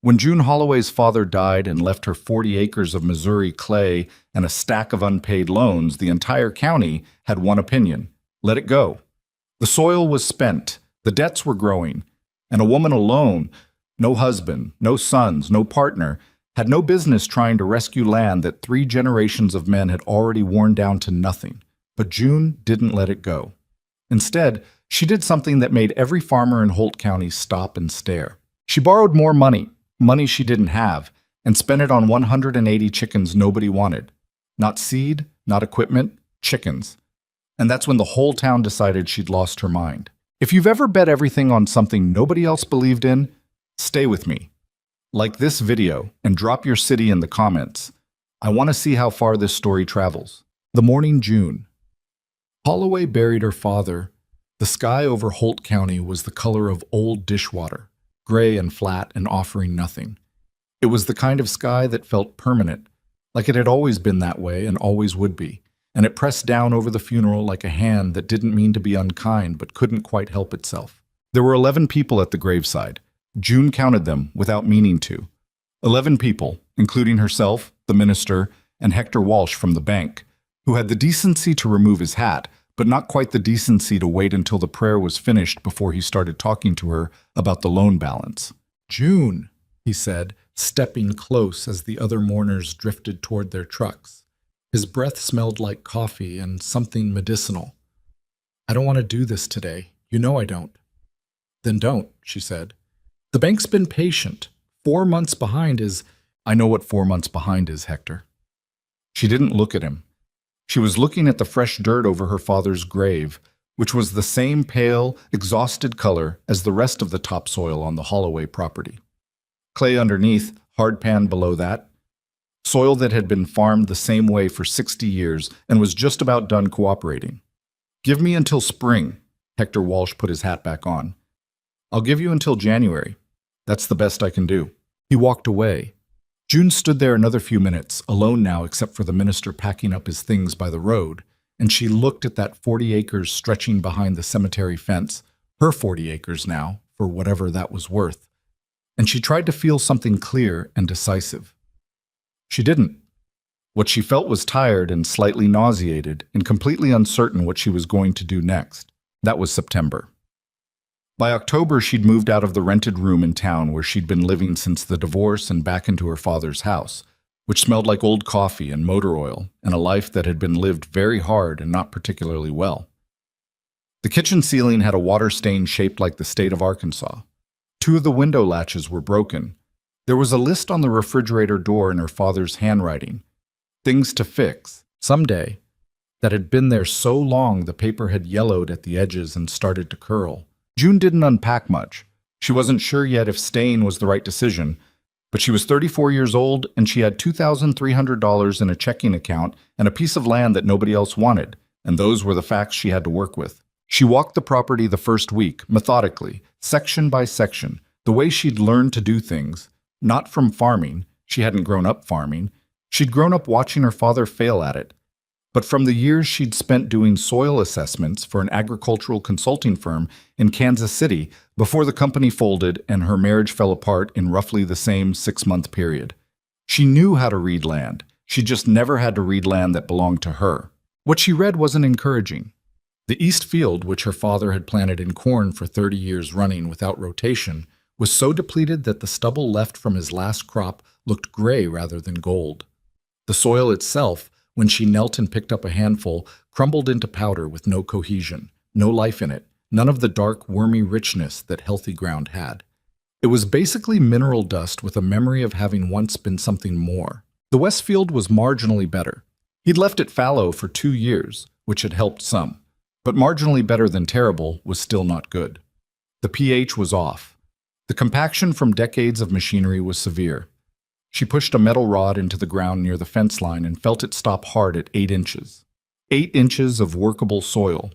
When June Holloway's father died and left her 40 acres of Missouri clay and a stack of unpaid loans, the entire county had one opinion: let it go. The soil was spent, the debts were growing, and a woman alone, no husband, no sons, no partner, had no business trying to rescue land that 3 generations of men had already worn down to nothing. But June didn't let it go. Instead, she did something that made every farmer in Holt County stop and stare. She borrowed more money she didn't have, and spent it on 180 chickens nobody wanted. Not seed, not equipment, chickens. And that's when the whole town decided she'd lost her mind. If you've ever bet everything on something nobody else believed in, stay with me. Like this video and drop your city in the comments. I want to see how far this story travels. The morning June. Holloway buried her father. The sky over Holt County was the color of old dishwater, gray and flat and offering nothing. It was the kind of sky that felt permanent, like it had always been that way and always would be, and it pressed down over the funeral like a hand that didn't mean to be unkind but couldn't quite help itself. There were 11 people at the graveside. June counted them without meaning to. 11 people, including herself, the minister, and Hector Walsh from the bank, who had the decency to remove his hat, but not quite the decency to wait until the prayer was finished before he started talking to her about the loan balance. "June," he said, stepping close as the other mourners drifted toward their trucks. His breath smelled like coffee and something medicinal. "I don't want to do this today. You know I don't." "Then don't," she said. "The bank's been patient. 4 months behind is—" "I know what 4 months behind is, Hector." She didn't look at him. She was looking at the fresh dirt over her father's grave, which was the same pale, exhausted color as the rest of the topsoil on the Holloway property. Clay underneath, hard pan below that. Soil that had been farmed the same way for 60 years and was just about done cooperating. "Give me until spring." Hector Walsh put his hat back on. "I'll give you until January. That's the best I can do." He walked away. June stood there another few minutes, alone now except for the minister packing up his things by the road, and she looked at that 40 acres stretching behind the cemetery fence, her 40 acres now, for whatever that was worth, and she tried to feel something clear and decisive. She didn't. What she felt was tired and slightly nauseated and completely uncertain what she was going to do next. That was September. By October, she'd moved out of the rented room in town where she'd been living since the divorce and back into her father's house, which smelled like old coffee and motor oil and a life that had been lived very hard and not particularly well. The kitchen ceiling had a water stain shaped like the state of Arkansas. 2 of the window latches were broken. There was a list on the refrigerator door in her father's handwriting. Things to fix, someday, that had been there so long the paper had yellowed at the edges and started to curl. June didn't unpack much. She wasn't sure yet if staying was the right decision, but she was 34 years old and she had $2,300 in a checking account and a piece of land that nobody else wanted, and those were the facts she had to work with. She walked the property the first week, methodically, section by section, the way she'd learned to do things, not from farming. She hadn't grown up farming. She'd grown up watching her father fail at it. But from the years she'd spent doing soil assessments for an agricultural consulting firm in Kansas City before the company folded and her marriage fell apart in roughly the same 6-month period. She knew how to read land. She just never had to read land that belonged to her. What she read wasn't encouraging. The east field, which her father had planted in corn for 30 years running without rotation, was so depleted that the stubble left from his last crop looked gray rather than gold. The soil itself, when she knelt and picked up a handful, crumbled into powder with no cohesion, no life in it, none of the dark, wormy richness that healthy ground had. It was basically mineral dust with a memory of having once been something more. The west field was marginally better. He'd left it fallow for 2 years, which had helped some, but marginally better than terrible was still not good. The pH was off. The compaction from decades of machinery was severe. She pushed a metal rod into the ground near the fence line and felt it stop hard at 8 inches. 8 inches of workable soil.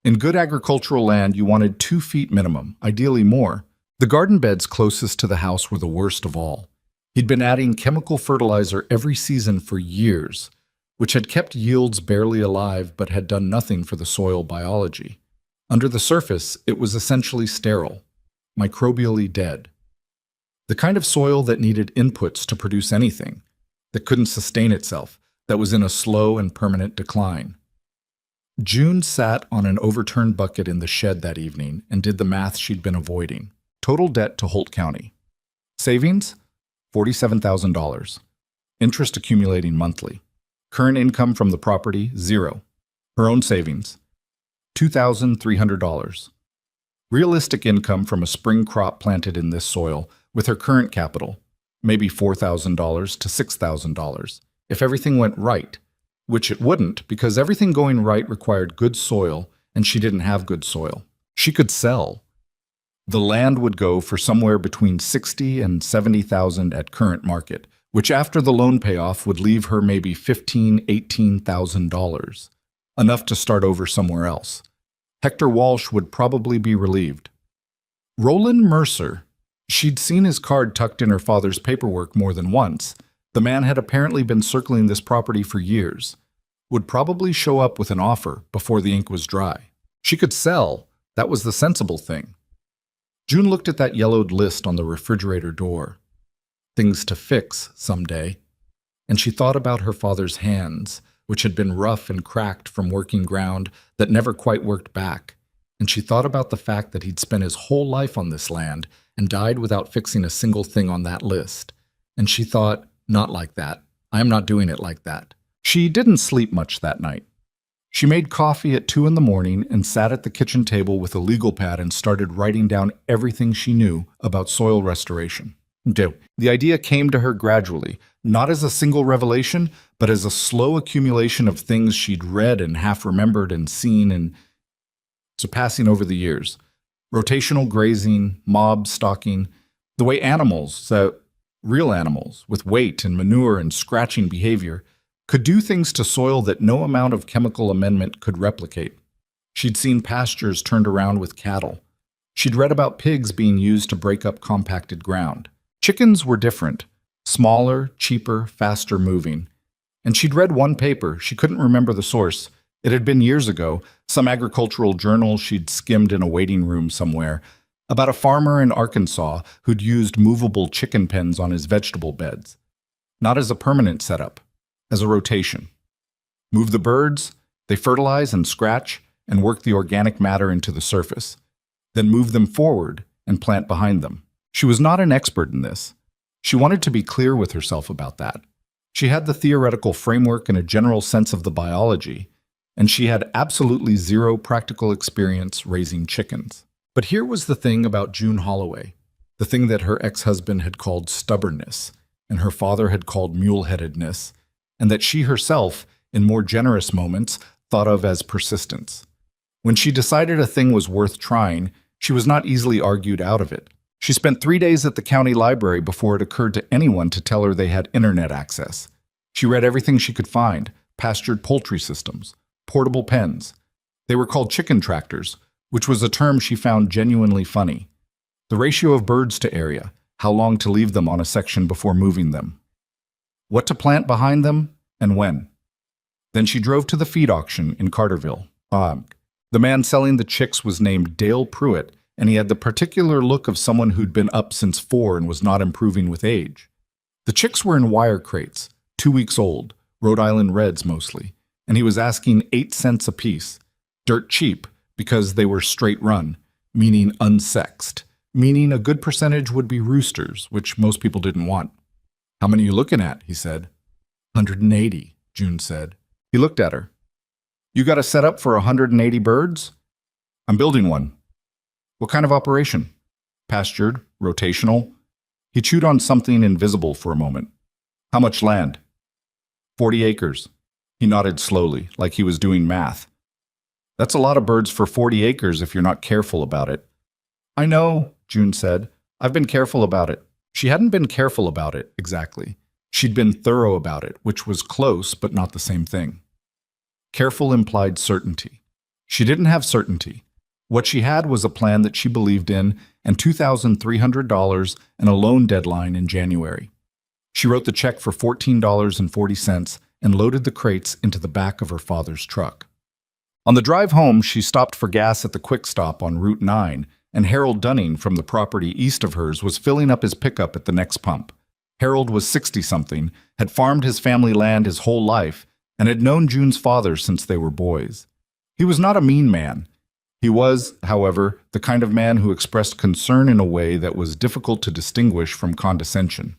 In good agricultural land, you wanted 2 feet minimum, ideally more. The garden beds closest to the house were the worst of all. He'd been adding chemical fertilizer every season for years, which had kept yields barely alive but had done nothing for the soil biology. Under the surface, it was essentially sterile, microbially dead. The kind of soil that needed inputs to produce anything, that couldn't sustain itself, that was in a slow and permanent decline. June sat on an overturned bucket in the shed that evening and did the math she'd been avoiding. Total debt to Holt County. Savings? $47,000. Interest accumulating monthly. Current income from the property? $0. Her own savings? $2,300. Realistic income from a spring crop planted in this soil with her current capital? Maybe $4,000 to $6,000. If everything went right, which it wouldn't because everything going right required good soil and she didn't have good soil. She could sell. The land would go for somewhere between $60,000 and $70,000 at current market, which after the loan payoff would leave her maybe $15,000, $18,000, enough to start over somewhere else. Hector Walsh would probably be relieved. Roland Mercer. She'd seen his card tucked in her father's paperwork more than once. The man had apparently been circling this property for years. Would probably show up with an offer before the ink was dry. She could sell. That was the sensible thing. June looked at that yellowed list on the refrigerator door. Things to fix someday. And she thought about her father's hands, which had been rough and cracked from working ground that never quite worked back. And she thought about the fact that he'd spent his whole life on this land and died without fixing a single thing on that list. And she thought, not like that. I am not doing it like that. She didn't sleep much that night. She made coffee at 2 a.m. and sat at the kitchen table with a legal pad and started writing down everything she knew about soil restoration. The idea came to her gradually, not as a single revelation, but as a slow accumulation of things she'd read and half remembered and seen and surpassing over the years. Rotational grazing, mob stalking, the way animals, real animals, with weight and manure and scratching behavior, could do things to soil that no amount of chemical amendment could replicate. She'd seen pastures turned around with cattle. She'd read about pigs being used to break up compacted ground. Chickens were different, smaller, cheaper, faster moving. And she'd read one paper, she couldn't remember the source. It had been years ago, some agricultural journal she'd skimmed in a waiting room somewhere, about a farmer in Arkansas who'd used movable chicken pens on his vegetable beds. Not as a permanent setup, as a rotation. Move the birds, they fertilize and scratch and work the organic matter into the surface. Then move them forward and plant behind them. She was not an expert in this. She wanted to be clear with herself about that. She had the theoretical framework and a general sense of the biology, and she had absolutely zero practical experience raising chickens. But here was the thing about June Holloway, the thing that her ex-husband had called stubbornness, and her father had called mule-headedness, and that she herself, in more generous moments, thought of as persistence. When she decided a thing was worth trying, she was not easily argued out of it. She spent 3 days at the county library before it occurred to anyone to tell her they had internet access. She read everything she could find, pastured poultry systems, portable pens. They were called chicken tractors, which was a term she found genuinely funny. The ratio of birds to area, how long to leave them on a section before moving them. What to plant behind them, and when. Then she drove to the feed auction in Carterville. The man selling the chicks was named Dale Pruitt, and he had the particular look of someone who'd been up since 4 and was not improving with age. The chicks were in wire crates, 2 weeks old, Rhode Island Reds mostly, and he was asking 8 cents apiece, dirt cheap because they were straight run, meaning unsexed, meaning a good percentage would be roosters, which most people didn't want. How many are you looking at? He said. 180, June said. He looked at her. You got a setup for 180 birds? I'm building one. What kind of operation? Pastured, rotational? He chewed on something invisible for a moment. How much land? 40 acres. He nodded slowly, like he was doing math. That's a lot of birds for 40 acres if you're not careful about it. I know, June said. I've been careful about it. She hadn't been careful about it, exactly. She'd been thorough about it, which was close, but not the same thing. Careful implied certainty. She didn't have certainty. What she had was a plan that she believed in and $2,300 and a loan deadline in January. She wrote the check for $14.40 and loaded the crates into the back of her father's truck. On the drive home, she stopped for gas at the Quick Stop on Route 9 and Harold Dunning from the property east of hers was filling up his pickup at the next pump. Harold was 60-something, had farmed his family land his whole life, and had known June's father since they were boys. He was not a mean man. He was, however, the kind of man who expressed concern in a way that was difficult to distinguish from condescension.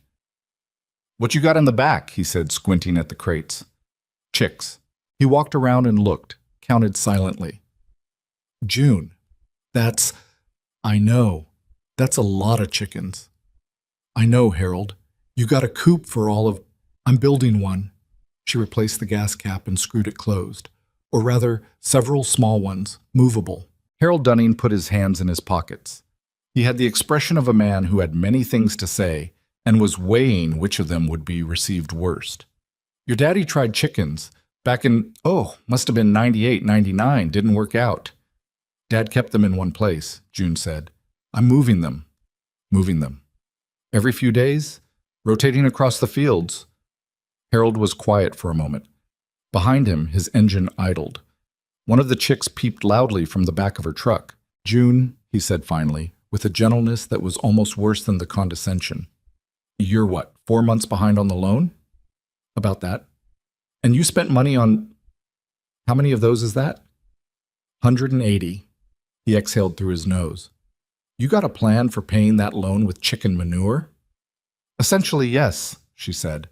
"What you got in the back?" he said, squinting at the crates. "Chicks." He walked around and looked, counted silently. "June, I know. That's a lot of chickens." "I know, Harold. You got a coop for all of... I'm building one." She replaced the gas cap and screwed it closed. Or rather, several small ones, movable. Harold Dunning put his hands in his pockets. He had the expression of a man who had many things to say and was weighing which of them would be received worst. "Your daddy tried chickens back in, must have been 98, 99, didn't work out." "Dad kept them in one place," June said. "I'm moving them." "Moving them. Every few days? Rotating across the fields?" Harold was quiet for a moment. Behind him, his engine idled. One of the chicks peeped loudly from the back of her truck. "June," he said finally, with a gentleness that was almost worse than the condescension. "You're what, 4 months behind on the loan?" "About that." "And you spent money on... How many of those is that?" 180. He exhaled through his nose. "You got a plan for paying that loan with chicken manure?" "Essentially, yes," she said.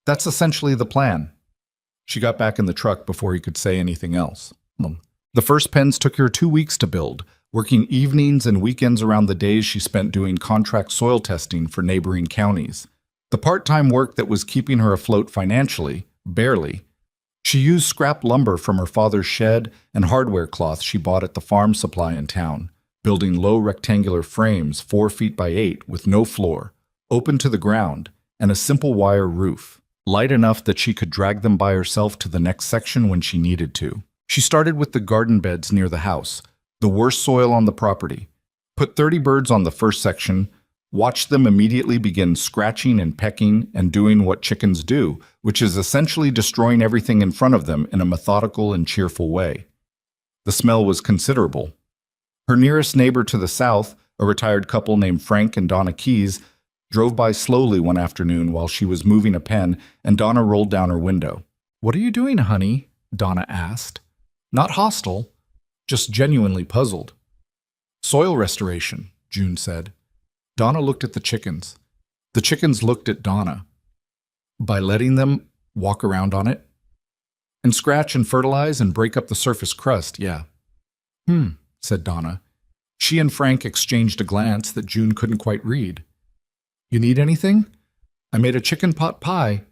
"That's essentially the plan." She got back in the truck before he could say anything else. "The first pens took her 2 weeks to build, working evenings and weekends around the days she spent doing contract soil testing for neighboring counties. The part-time work that was keeping her afloat financially, barely. She used scrap lumber from her father's shed and hardware cloth she bought at the farm supply in town, building low rectangular frames 4 feet by 8 with no floor, open to the ground, and a simple wire roof, light enough that she could drag them by herself to the next section when she needed to. She started with the garden beds near the house, the worst soil on the property, put 30 birds on the first section, watched them immediately begin scratching and pecking and doing what chickens do, which is essentially destroying everything in front of them in a methodical and cheerful way. The smell was considerable. Her nearest neighbor to the south, a retired couple named Frank and Donna Keys, drove by slowly one afternoon while she was moving a pen, and Donna rolled down her window. "What are you doing, honey?" Donna asked. Not hostile, just genuinely puzzled. "Soil restoration," June said. Donna looked at the chickens. The chickens looked at Donna. "By letting them walk around on it? And scratch and fertilize and break up the surface crust, yeah." Said Donna. She and Frank exchanged a glance that June couldn't quite read. "You need anything? I made a chicken pot pie."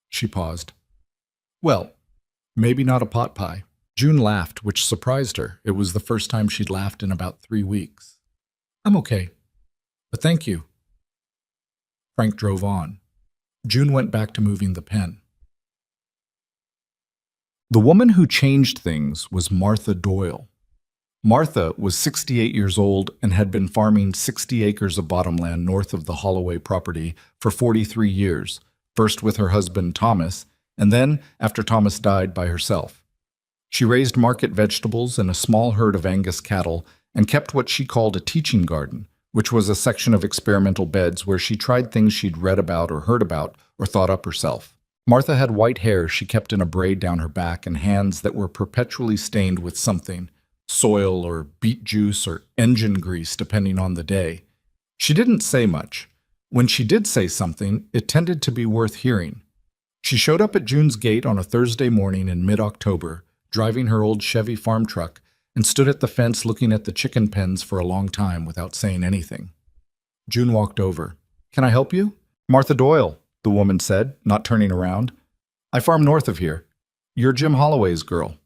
She paused. "Well, maybe not a pot pie." June laughed, which surprised her. It was the first time she'd laughed in about 3 weeks. "I'm okay, but thank you." Frank drove on. June went back to moving the pen. The woman who changed things was Martha Doyle. Martha was 68 years old and had been farming 60 acres of bottomland north of the Holloway property for 43 years, first with her husband Thomas, and then, after Thomas died, by herself. She raised market vegetables and a small herd of Angus cattle and kept what she called a teaching garden, which was a section of experimental beds where she tried things she'd read about or heard about or thought up herself. Martha had white hair she kept in a braid down her back and hands that were perpetually stained with something, soil or beet juice or engine grease, depending on the day. She didn't say much. When she did say something, it tended to be worth hearing. She showed up at June's gate on a Thursday morning in mid-October, driving her old Chevy farm truck, and stood at the fence looking at the chicken pens for a long time without saying anything. June walked over. "Can I help you?" "Martha Doyle," the woman said, not turning around. "I farm north of here. You're Jim Holloway's girl."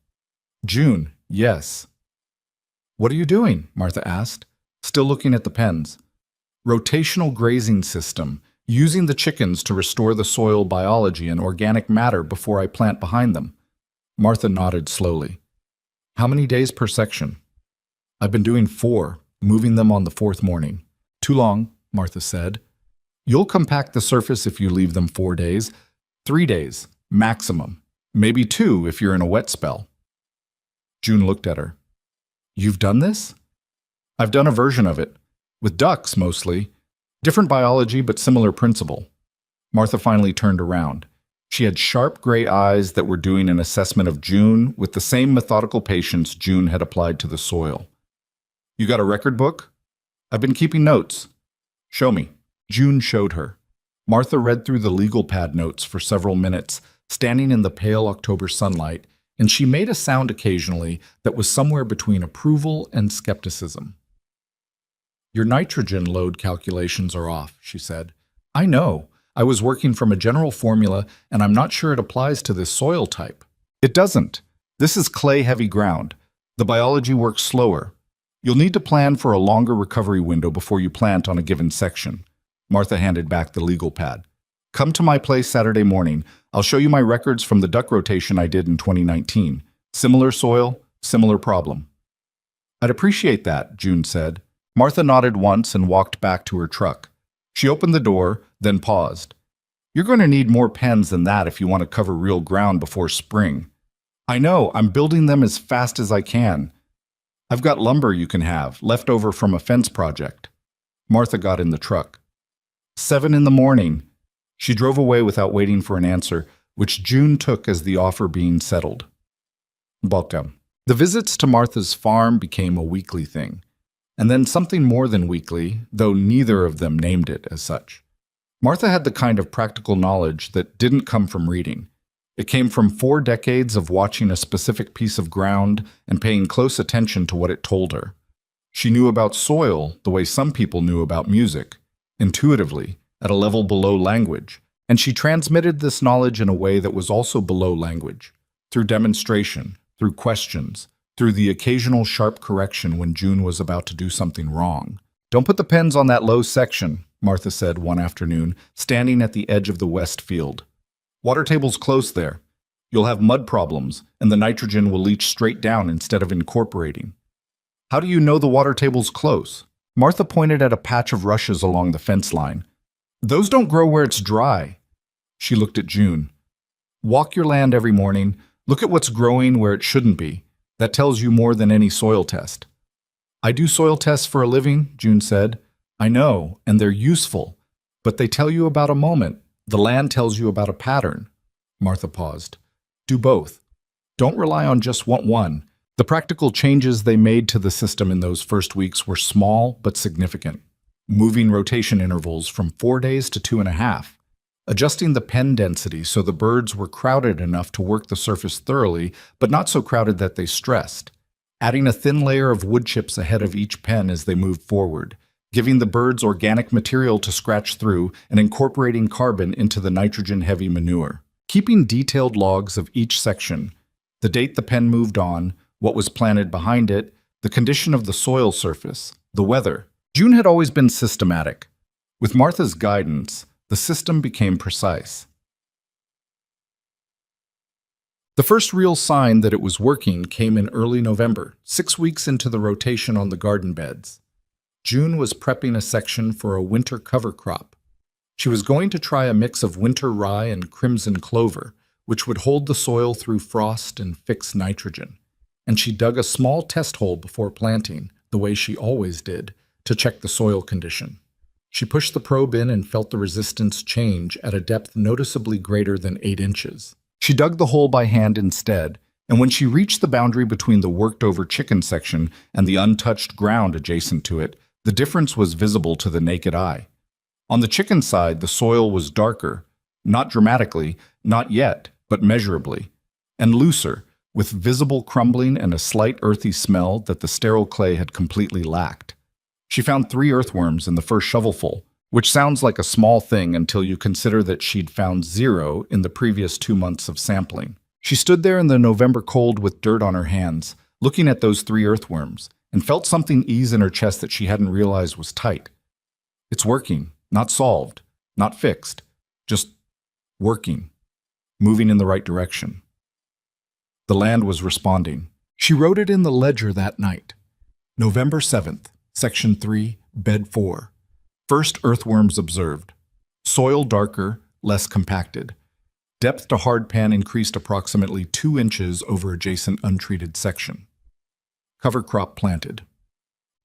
"June, yes." "What are you doing?" Martha asked, still looking at the pens. "Rotational grazing system, using the chickens to restore the soil biology and organic matter before I plant behind them." Martha nodded slowly. "How many days per section?" "I've been doing 4, moving them on the 4th morning." "Too long," Martha said. "You'll compact the surface if you leave them 4 days. 3 days, maximum. Maybe 2 if you're in a wet spell." June looked at her. "You've done this?" I've done a version of it. With ducks, mostly. Different biology, but similar principle. Martha finally turned around. She had sharp gray eyes that were doing an assessment of June with the same methodical patience June had applied to the soil. You got a record book? I've been keeping notes. Show me. June showed her. Martha read through the legal pad notes for several minutes, standing in the pale October sunlight, and she made a sound occasionally that was somewhere between approval and skepticism. Your nitrogen load calculations are off, she said. I know. I was working from a general formula, and I'm not sure it applies to this soil type. It doesn't. This is clay-heavy ground. The biology works slower. You'll need to plan for a longer recovery window before you plant on a given section. Martha handed back the legal pad. Come to my place Saturday morning. I'll show you my records from the duck rotation I did in 2019. Similar soil, similar problem. I'd appreciate that, June said. Martha nodded once and walked back to her truck. She opened the door, then paused. You're going to need more pens than that if you want to cover real ground before spring. I know, I'm building them as fast as I can. I've got lumber you can have, left over from a fence project. Martha got in the truck. 7 a.m. She drove away without waiting for an answer, which June took as the offer being settled. Welcome. The visits to Martha's farm became a weekly thing, and then something more than weekly, though neither of them named it as such. Martha had the kind of practical knowledge that didn't come from reading. It came from 4 decades of watching a specific piece of ground and paying close attention to what it told her. She knew about soil the way some people knew about music, intuitively, at a level below language, and she transmitted this knowledge in a way that was also below language, through demonstration, through questions, through the occasional sharp correction when June was about to do something wrong. Don't put the pens on that low section, Martha said one afternoon, standing at the edge of the west field. Water table's close there. You'll have mud problems, and the nitrogen will leach straight down instead of incorporating. How do you know the water table's close? Martha pointed at a patch of rushes along the fence line. Those don't grow where it's dry. She looked at June. Walk your land every morning. Look at what's growing where it shouldn't be. That tells you more than any soil test. I do soil tests for a living, June said. I know, and they're useful, but they tell you about a moment. The land tells you about a pattern. Martha paused. Do both. Don't rely on just one. The practical changes they made to the system in those first weeks were small but significant. Moving rotation intervals from 4 days to 2.5. Adjusting the pen density so the birds were crowded enough to work the surface thoroughly, but not so crowded that they stressed. Adding a thin layer of wood chips ahead of each pen as they moved forward. Giving the birds organic material to scratch through and incorporating carbon into the nitrogen-heavy manure. Keeping detailed logs of each section, the date the pen moved on, what was planted behind it, the condition of the soil surface, the weather. June had always been systematic. With Martha's guidance, the system became precise. The first real sign that it was working came in early November, 6 weeks into the rotation on the garden beds. June was prepping a section for a winter cover crop. She was going to try a mix of winter rye and crimson clover, which would hold the soil through frost and fix nitrogen. And she dug a small test hole before planting, the way she always did, to check the soil condition. She pushed the probe in and felt the resistance change at a depth noticeably greater than 8 inches. She dug the hole by hand instead, and when she reached the boundary between the worked-over chicken section and the untouched ground adjacent to it, the difference was visible to the naked eye. On the chicken side, the soil was darker, not dramatically, not yet, but measurably, and looser, with visible crumbling and a slight earthy smell that the sterile clay had completely lacked. She found 3 earthworms in the first shovelful, which sounds like a small thing until you consider that she'd found 0 in the previous 2 months of sampling. She stood there in the November cold with dirt on her hands, looking at those 3 earthworms, and felt something ease in her chest that she hadn't realized was tight. It's working, not solved, not fixed, just working, moving in the right direction. The land was responding. She wrote it in the ledger that night. November 7th, Section 3, Bed 4. First earthworms observed. Soil darker, less compacted. Depth to hard pan increased approximately 2 inches over adjacent untreated section. Cover crop planted.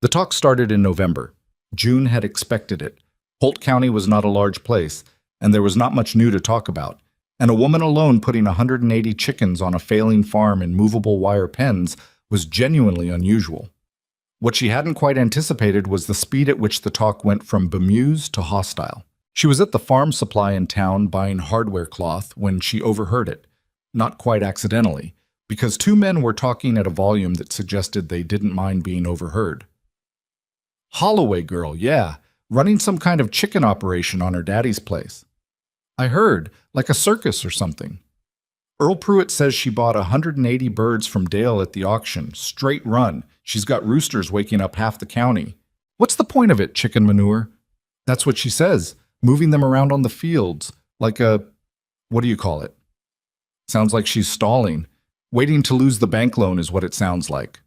The talk started in November. June had expected it. Holt County was not a large place, and there was not much new to talk about. And a woman alone putting 180 chickens on a failing farm in movable wire pens was genuinely unusual. What she hadn't quite anticipated was the speed at which the talk went from bemused to hostile. She was at the farm supply in town buying hardware cloth when she overheard it, not quite accidentally, because two men were talking at a volume that suggested they didn't mind being overheard. Holloway girl, yeah, running some kind of chicken operation on her daddy's place. I heard, like a circus or something. Earl Pruitt says she bought 180 birds from Dale at the auction, straight run. She's got roosters waking up half the county. What's the point of it, chicken manure? That's what she says, moving them around on the fields, like what do you call it? Sounds like she's stalling. Waiting to lose the bank loan is what it sounds like.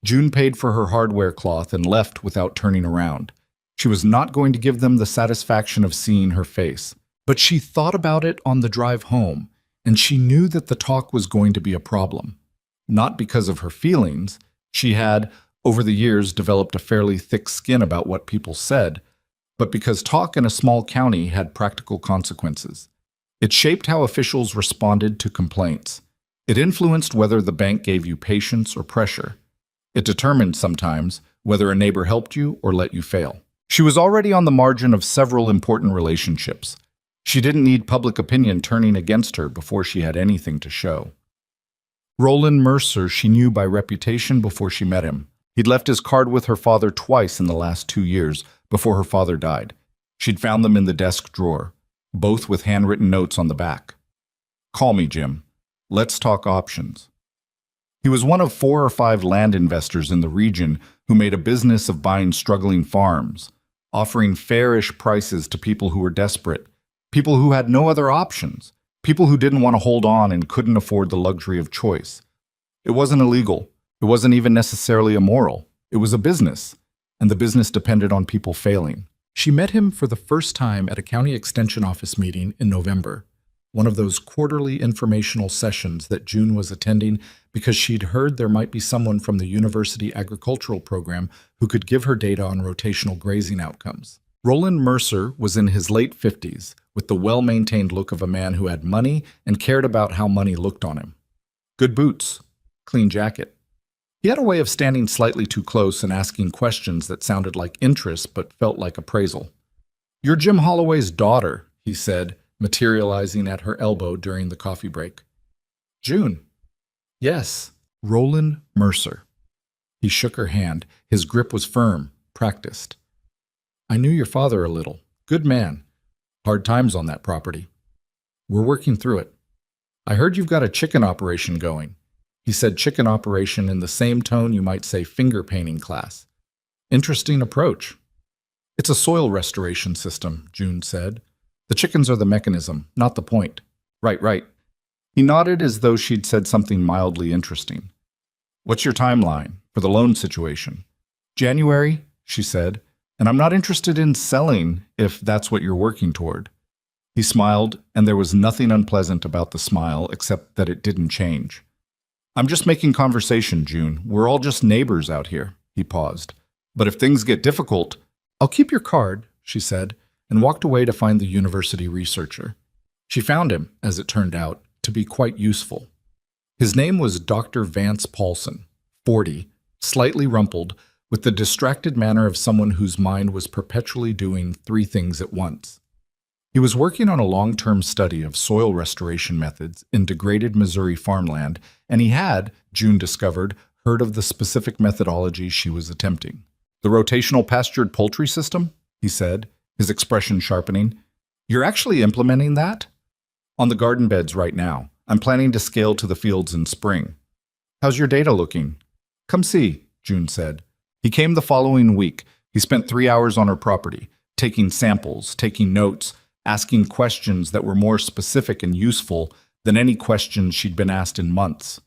June paid for her hardware cloth and left without turning around. She was not going to give them the satisfaction of seeing her face. But she thought about it on the drive home, and she knew that the talk was going to be a problem. Not because of her feelings. She had, over the years, developed a fairly thick skin about what people said, but because talk in a small county had practical consequences. It shaped how officials responded to complaints. It influenced whether the bank gave you patience or pressure. It determined sometimes whether a neighbor helped you or let you fail. She was already on the margin of several important relationships. She didn't need public opinion turning against her before she had anything to show. Roland Mercer she knew by reputation before she met him. He'd left his card with her father twice in the last 2 years before her father died. She'd found them in the desk drawer, both with handwritten notes on the back. Call me, Jim. Let's talk options. He was one of 4 or 5 land investors in the region who made a business of buying struggling farms, offering fairish prices to people who were desperate, people who had no other options, people who didn't want to hold on and couldn't afford the luxury of choice. It wasn't illegal. It wasn't even necessarily immoral. It was a business, and the business depended on people failing. She met him for the first time at a county extension office meeting in November, one of those quarterly informational sessions that June was attending because she'd heard there might be someone from the university agricultural program who could give her data on rotational grazing outcomes. Roland Mercer was in his late 50s, with the well-maintained look of a man who had money and cared about how money looked on him. Good boots, clean jacket. He had a way of standing slightly too close and asking questions that sounded like interest but felt like appraisal. "You're Jim Holloway's daughter," he said, materializing at her elbow during the coffee break. "June." "Yes, Roland Mercer." He shook her hand. His grip was firm, practiced. "I knew your father a little. Good man. Hard times on that property. We're working through it. I heard you've got a chicken operation going." He said chicken operation in the same tone you might say finger painting class. "Interesting approach." "It's a soil restoration system," June said. "The chickens are the mechanism, not the point." Right. He nodded as though she'd said something mildly interesting. "What's your timeline for the loan situation?" "January," she said, "and I'm not interested in selling if that's what you're working toward." He smiled, and there was nothing unpleasant about the smile except that it didn't change. "I'm just making conversation, June. We're all just neighbors out here." He paused. "But if things get difficult—" "I'll keep your card," she said, and walked away to find the university researcher. She found him, as it turned out, to be quite useful. His name was Dr. Vance Paulson, 40, slightly rumpled, with the distracted manner of someone whose mind was perpetually doing 3 things at once. He was working on a long-term study of soil restoration methods in degraded Missouri farmland, and he had, June discovered, heard of the specific methodology she was attempting. "The rotational pastured poultry system?" he said, his expression sharpening. "You're actually implementing that?" "On the garden beds right now. I'm planning to scale to the fields in spring." "How's your data looking?" "Come see," June said. He came the following week. He spent 3 hours on her property, taking samples, taking notes, asking questions that were more specific and useful than any questions she'd been asked in months.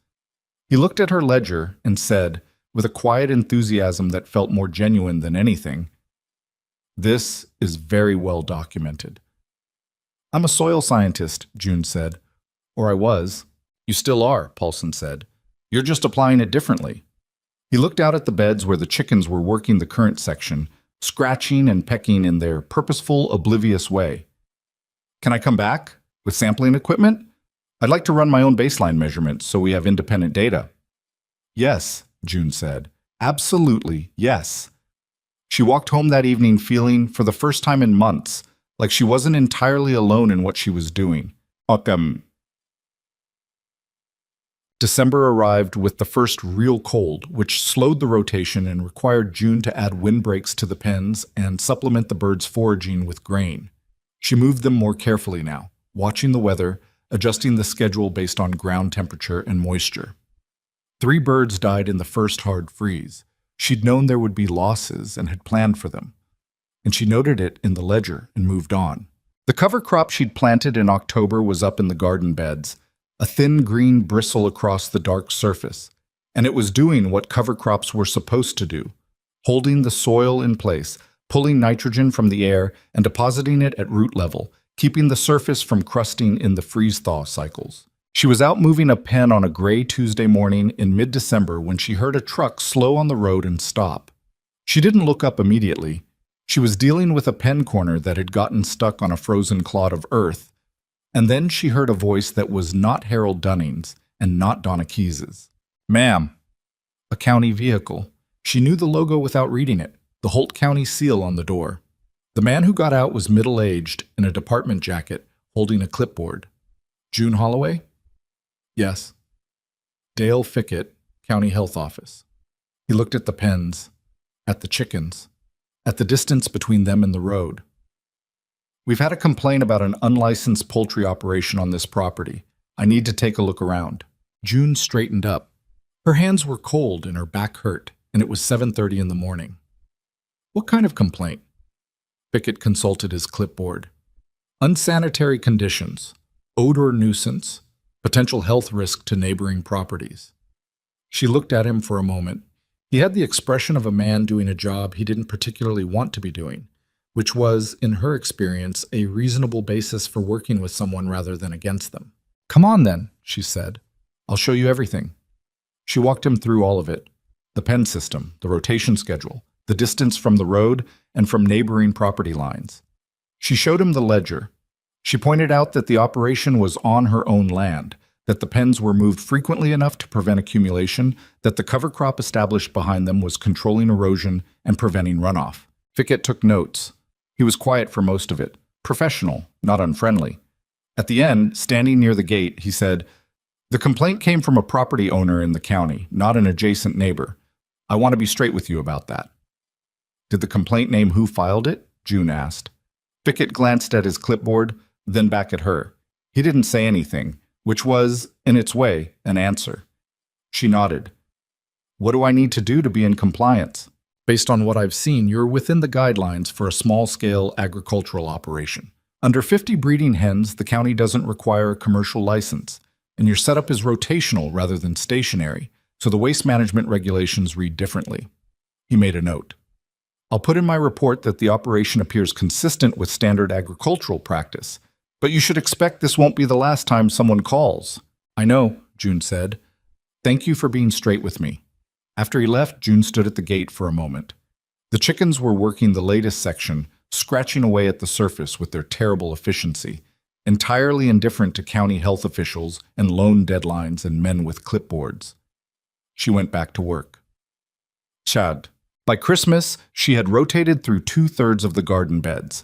He looked at her ledger and said, with a quiet enthusiasm that felt more genuine than anything, "This is very well documented." "I'm a soil scientist," June said. "Or I was." "You still are," Paulson said. "You're just applying it differently." He looked out at the beds where the chickens were working the current section, scratching and pecking in their purposeful, oblivious way. Can I come back? With sampling equipment? I'd like to run my own baseline measurements so we have independent data. Yes, June said. Absolutely, yes. She walked home that evening feeling, for the first time in months, like she wasn't entirely alone in what she was doing. December arrived with the first real cold, which slowed the rotation and required June to add windbreaks to the pens and supplement the birds' foraging with grain. She moved them more carefully now, watching the weather, adjusting the schedule based on ground temperature and moisture. 3 birds died in the first hard freeze. She'd known there would be losses and had planned for them. And she noted it in the ledger and moved on. The cover crop she'd planted in October was up in the garden beds, a thin green bristle across the dark surface, and it was doing what cover crops were supposed to do, holding the soil in place, pulling nitrogen from the air and depositing it at root level, keeping the surface from crusting in the freeze-thaw cycles. She was out moving a pen on a gray Tuesday morning in mid-December when she heard a truck slow on the road and stop. She didn't look up immediately. She was dealing with a pen corner that had gotten stuck on a frozen clod of earth, and then she heard a voice that was not Harold Dunning's and not Donna Keyes's. "Ma'am." A county vehicle. She knew the logo without reading it, the Holt County seal on the door. The man who got out was middle-aged, in a department jacket, holding a clipboard. "June Holloway?" "Yes." "Dale Fickett, County Health Office." He looked at the pens, at the chickens, at the distance between them and the road. "We've had a complaint about an unlicensed poultry operation on this property. I need to take a look around." June straightened up. Her hands were cold and her back hurt, and it was 7:30 in the morning. "What kind of complaint?" Fickett consulted his clipboard. "Unsanitary conditions, odor nuisance, potential health risk to neighboring properties." She looked at him for a moment. He had the expression of a man doing a job he didn't particularly want to be doing, which was, in her experience, a reasonable basis for working with someone rather than against them. "Come on then," she said. "I'll show you everything." She walked him through all of it: the pen system, the rotation schedule, the distance from the road and from neighboring property lines. She showed him the ledger. She pointed out that the operation was on her own land, that the pens were moved frequently enough to prevent accumulation, that the cover crop established behind them was controlling erosion and preventing runoff. Fickett took notes. He was quiet for most of it, professional, not unfriendly. At the end, standing near the gate, he said, "The complaint came from a property owner in the county, not an adjacent neighbor. I want to be straight with you about that." "Did the complaint name who filed it?" June asked. Fickett glanced at his clipboard, then back at her. He didn't say anything, which was, in its way, an answer. She nodded. "What do I need to do to be in compliance?" "Based on what I've seen, you're within the guidelines for a small-scale agricultural operation. Under 50 breeding hens, the county doesn't require a commercial license, and your setup is rotational rather than stationary, so the waste management regulations read differently." He made a note. "I'll put in my report that the operation appears consistent with standard agricultural practice, but you should expect this won't be the last time someone calls." "I know," June said. "Thank you for being straight with me." After he left, June stood at the gate for a moment. The chickens were working the latest section, scratching away at the surface with their terrible efficiency, entirely indifferent to county health officials and loan deadlines and men with clipboards. She went back to work. Chad. By Christmas, she had rotated through 2/3 of the garden beds.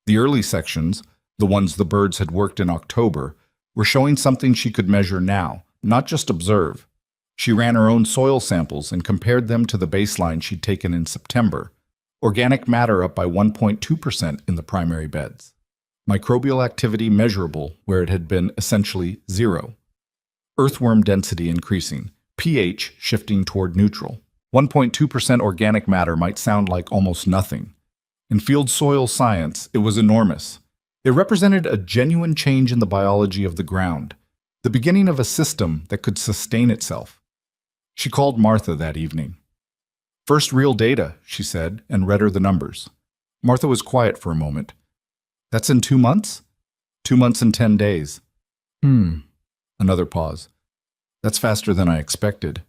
The early sections, the ones the birds had worked in October, were showing something she could measure now, not just observe. She ran her own soil samples and compared them to the baseline she'd taken in September. Organic matter up by 1.2% in the primary beds. Microbial activity measurable where it had been essentially 0. Earthworm density increasing, pH shifting toward neutral. 1.2% organic matter might sound like almost nothing. In field soil science, it was enormous. It represented a genuine change in the biology of the ground, the beginning of a system that could sustain itself. She called Martha that evening. "First real data," she said, and read her the numbers. Martha was quiet for a moment. "That's in 2 months?" 2 months and 10 days. Another pause. "That's faster than I expected."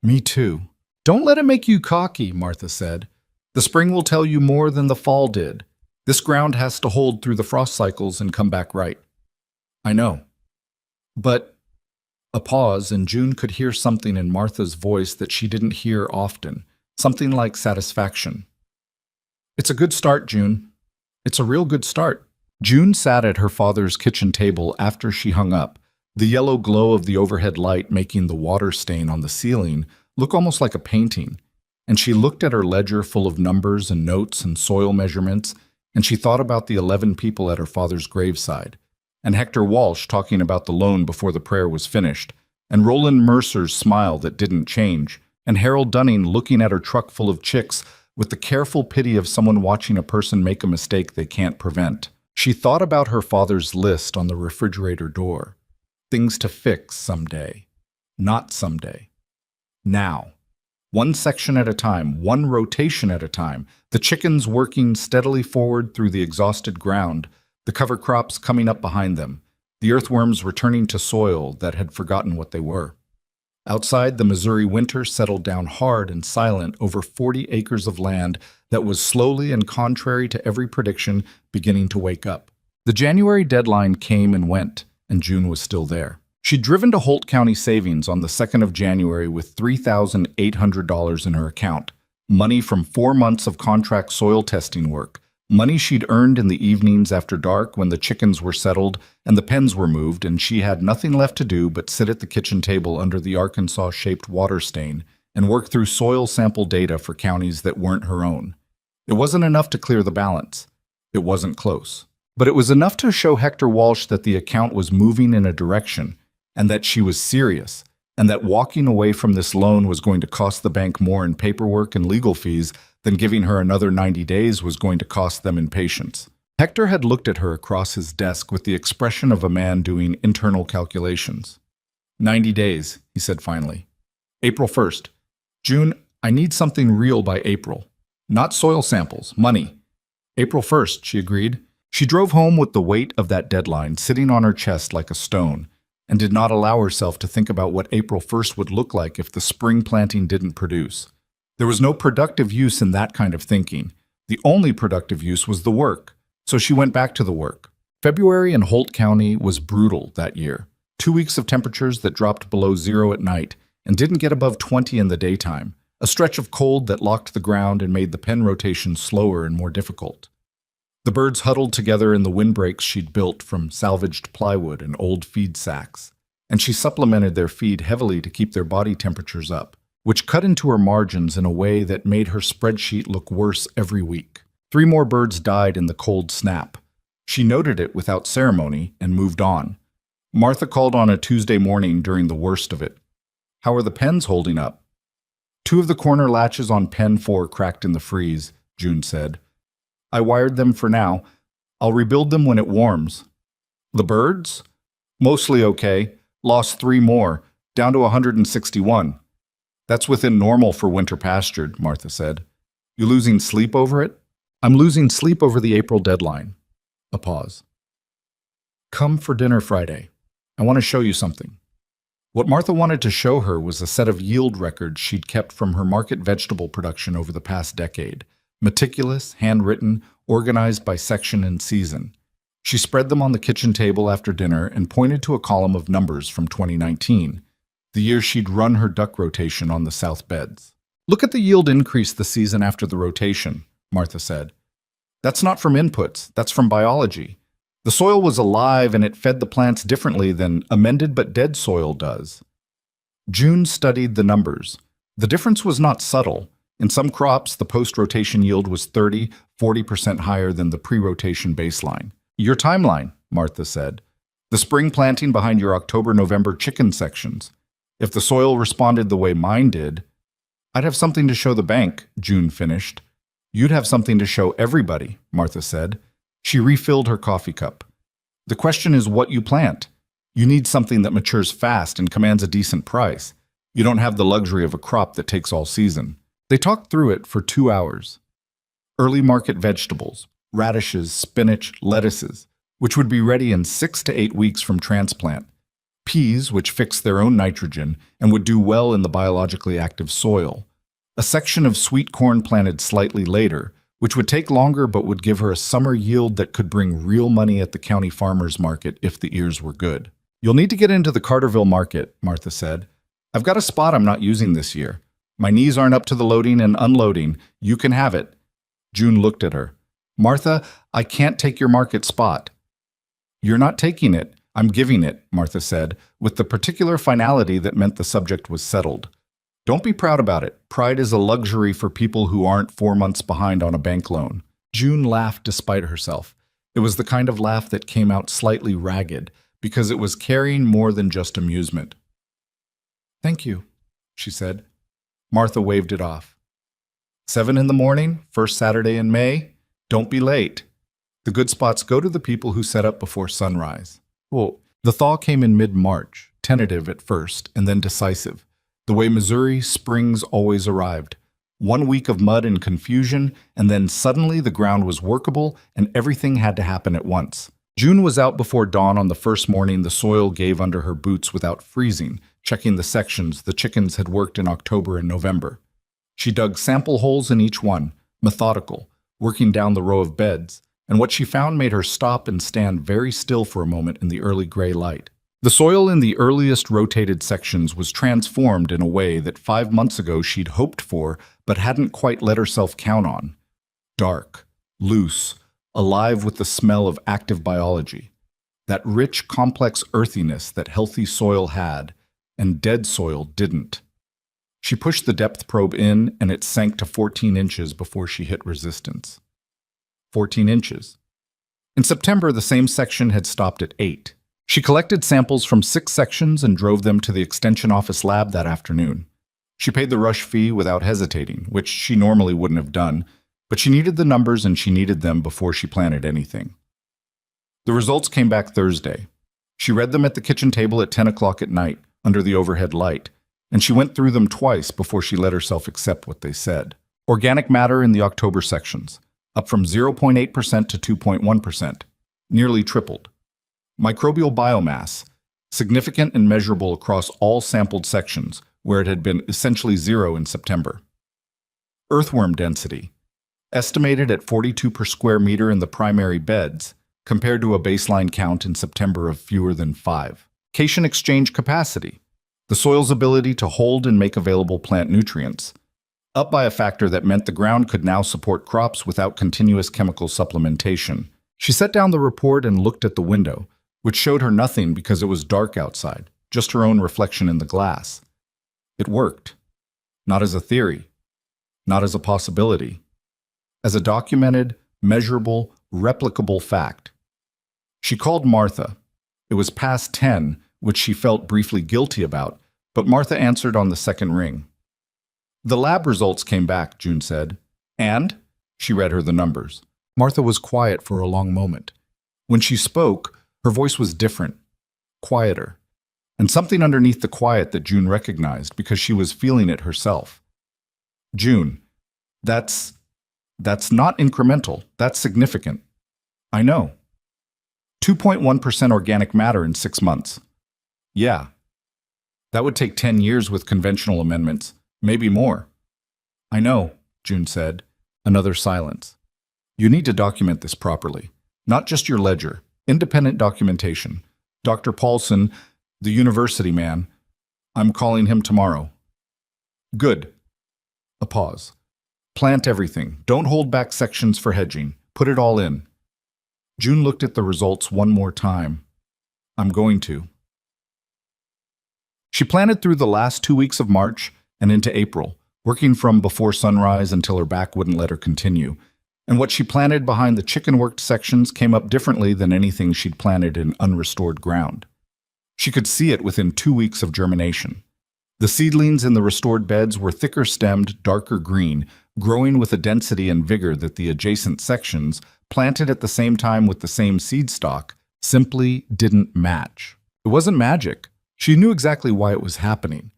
"Me too." Don't let it make you cocky, Martha said. The spring will tell you more than the fall did. This ground has to hold through the frost cycles and come back right. I know. But a pause, and June could hear something in Martha's voice that she didn't hear often, something like satisfaction. It's a good start, June. It's a real good start. June sat at her father's kitchen table after she hung up, the yellow glow of the overhead light making the water stain on the ceiling look almost like a painting. And she looked at her ledger full of numbers and notes and soil measurements, and she thought about the 11 people at her father's graveside, and Hector Walsh talking about the loan before the prayer was finished, and Roland Mercer's smile that didn't change, and Harold Dunning looking at her truck full of chicks with the careful pity of someone watching a person make a mistake they can't prevent. She thought about her father's list on the refrigerator door. Things to fix someday. Not someday. Now. One section at a time, one rotation at a time, the chickens working steadily forward through the exhausted ground, the cover crops coming up behind them, the earthworms returning to soil that had forgotten what they were. Outside, the Missouri winter settled down hard and silent over 40 acres of land that was slowly and contrary to every prediction beginning to wake up. The January deadline came and went, and June was still there. She'd driven to Holt County Savings on the 2nd of January with $3,800 in her account, money from 4 months of contract soil testing work, money she'd earned in the evenings after dark when the chickens were settled and the pens were moved and she had nothing left to do but sit at the kitchen table under the Arkansas-shaped water stain and work through soil sample data for counties that weren't her own. It wasn't enough to clear the balance. It wasn't close. But it was enough to show Hector Walsh that the account was moving in a direction, and that she was serious, and that walking away from this loan was going to cost the bank more in paperwork and legal fees than giving her another 90 days was going to cost them in patience. Hector had looked at her across his desk with the expression of a man doing internal calculations. 90 days, he said finally. April 1st. June, I need something real by April. Not soil samples, money. April 1st, she agreed. She drove home with the weight of that deadline sitting on her chest like a stone, and did not allow herself to think about what April 1st would look like if the spring planting didn't produce. There was no productive use in that kind of thinking. The only productive use was the work, so she went back to the work. February in Holt County was brutal that year. 2 weeks of temperatures that dropped below zero at night and didn't get above 20 in the daytime, a stretch of cold that locked the ground and made the pen rotation slower and more difficult. The birds huddled together in the windbreaks she'd built from salvaged plywood and old feed sacks, and she supplemented their feed heavily to keep their body temperatures up, which cut into her margins in a way that made her spreadsheet look worse every week. 3 more birds died in the cold snap. She noted it without ceremony and moved on. Martha called on a Tuesday morning during the worst of it. How are the pens holding up? 2 of the corner latches on pen 4 cracked in the freeze, June said. I wired them for now. I'll rebuild them when it warms. The birds? Mostly okay. Lost 3 more, down to 161. That's within normal for winter pastured, Martha said. You losing sleep over it? I'm losing sleep over the April deadline. A pause. Come for dinner Friday. I want to show you something. What Martha wanted to show her was a set of yield records she'd kept from her market vegetable production over the past decade. Meticulous, handwritten, organized by section and season. She spread them on the kitchen table after dinner and pointed to a column of numbers from 2019, the year she'd run her duck rotation on the south beds. Look at the yield increase the season after the rotation, Martha said. That's not from inputs, that's from biology. The soil was alive and it fed the plants differently than amended but dead soil does. June studied the numbers. The difference was not subtle. In some crops, the post-rotation yield was 40% higher than the pre-rotation baseline. Your timeline, Martha said. The spring planting behind your October-November chicken sections. If the soil responded the way mine did, I'd have something to show the bank, June finished. You'd have something to show everybody, Martha said. She refilled her coffee cup. The question is what you plant. You need something that matures fast and commands a decent price. You don't have the luxury of a crop that takes all season. They talked through it for 2 hours. Early market vegetables, radishes, spinach, lettuces, which would be ready in 6 to 8 weeks from transplant. Peas, which fixed their own nitrogen and would do well in the biologically active soil. A section of sweet corn planted slightly later, which would take longer but would give her a summer yield that could bring real money at the county farmers market if the ears were good. "You'll need to get into the Carterville market," Martha said. "I've got a spot I'm not using this year. My knees aren't up to the loading and unloading. You can have it." June looked at her. "Martha, I can't take your market spot." "You're not taking it. I'm giving it," Martha said, with the particular finality that meant the subject was settled. "Don't be proud about it. Pride is a luxury for people who aren't 4 months behind on a bank loan." June laughed despite herself. It was the kind of laugh that came out slightly ragged, because it was carrying more than just amusement. "Thank you," she said. Martha waved it off. 7 in the morning, first Saturday in May. Don't be late. The good spots go to the people who set up before sunrise. Well, the thaw came in mid-March, tentative at first, and then decisive. The way Missouri springs always arrived. 1 week of mud and confusion, and then suddenly the ground was workable and everything had to happen at once. June was out before dawn on the first morning the soil gave under her boots without freezing, checking the sections the chickens had worked in October and November. She dug sample holes in each one, methodical, working down the row of beds, and what she found made her stop and stand very still for a moment in the early gray light. The soil in the earliest rotated sections was transformed in a way that 5 months ago she'd hoped for but hadn't quite let herself count on. Dark, loose, alive with the smell of active biology. That rich, complex earthiness that healthy soil had, and dead soil didn't. She pushed the depth probe in, and it sank to 14 inches before she hit resistance. 14 inches. In September, the same section had stopped at 8. She collected samples from 6 sections and drove them to the Extension Office lab that afternoon. She paid the rush fee without hesitating, which she normally wouldn't have done, but she needed the numbers and she needed them before she planted anything. The results came back Thursday. She read them at the kitchen table at 10 o'clock at night, under the overhead light, and she went through them twice before she let herself accept what they said. Organic matter in the October sections, up from 0.8% to 2.1%, nearly tripled. Microbial biomass, significant and measurable across all sampled sections, where it had been essentially zero in September. Earthworm density, estimated at 42 per square meter in the primary beds, compared to a baseline count in September of fewer than 5. Cation exchange capacity, the soil's ability to hold and make available plant nutrients, up by a factor that meant the ground could now support crops without continuous chemical supplementation. She set down the report and looked at the window, which showed her nothing because it was dark outside, just her own reflection in the glass. It worked. Not as a theory. Not as a possibility. As a documented, measurable, replicable fact. She called Martha. It was past 10, which she felt briefly guilty about, but Martha answered on the second ring. "The lab results came back," June said. "And?" She read her the numbers. Martha was quiet for a long moment. When she spoke, her voice was different, quieter, and something underneath the quiet that June recognized because she was feeling it herself. "June, that's not incremental, that's significant." "I know." 2.1% organic matter in 6 months. "Yeah. That would take 10 years with conventional amendments, maybe more." "I know," June said. Another silence. "You need to document this properly. Not just your ledger, independent documentation. Dr. Paulson, the university man, I'm calling him tomorrow." "Good." A pause. "Plant everything. Don't hold back sections for hedging. Put it all in." June looked at the results one more time. "I'm going to." She planted through the last 2 weeks of March and into April, working from before sunrise until her back wouldn't let her continue. And what she planted behind the chicken-worked sections came up differently than anything she'd planted in unrestored ground. She could see it within 2 weeks of germination. The seedlings in the restored beds were thicker-stemmed, darker green, growing with a density and vigor that the adjacent sections, planted at the same time with the same seed stock, simply didn't match. It wasn't magic. She knew exactly why it was happening.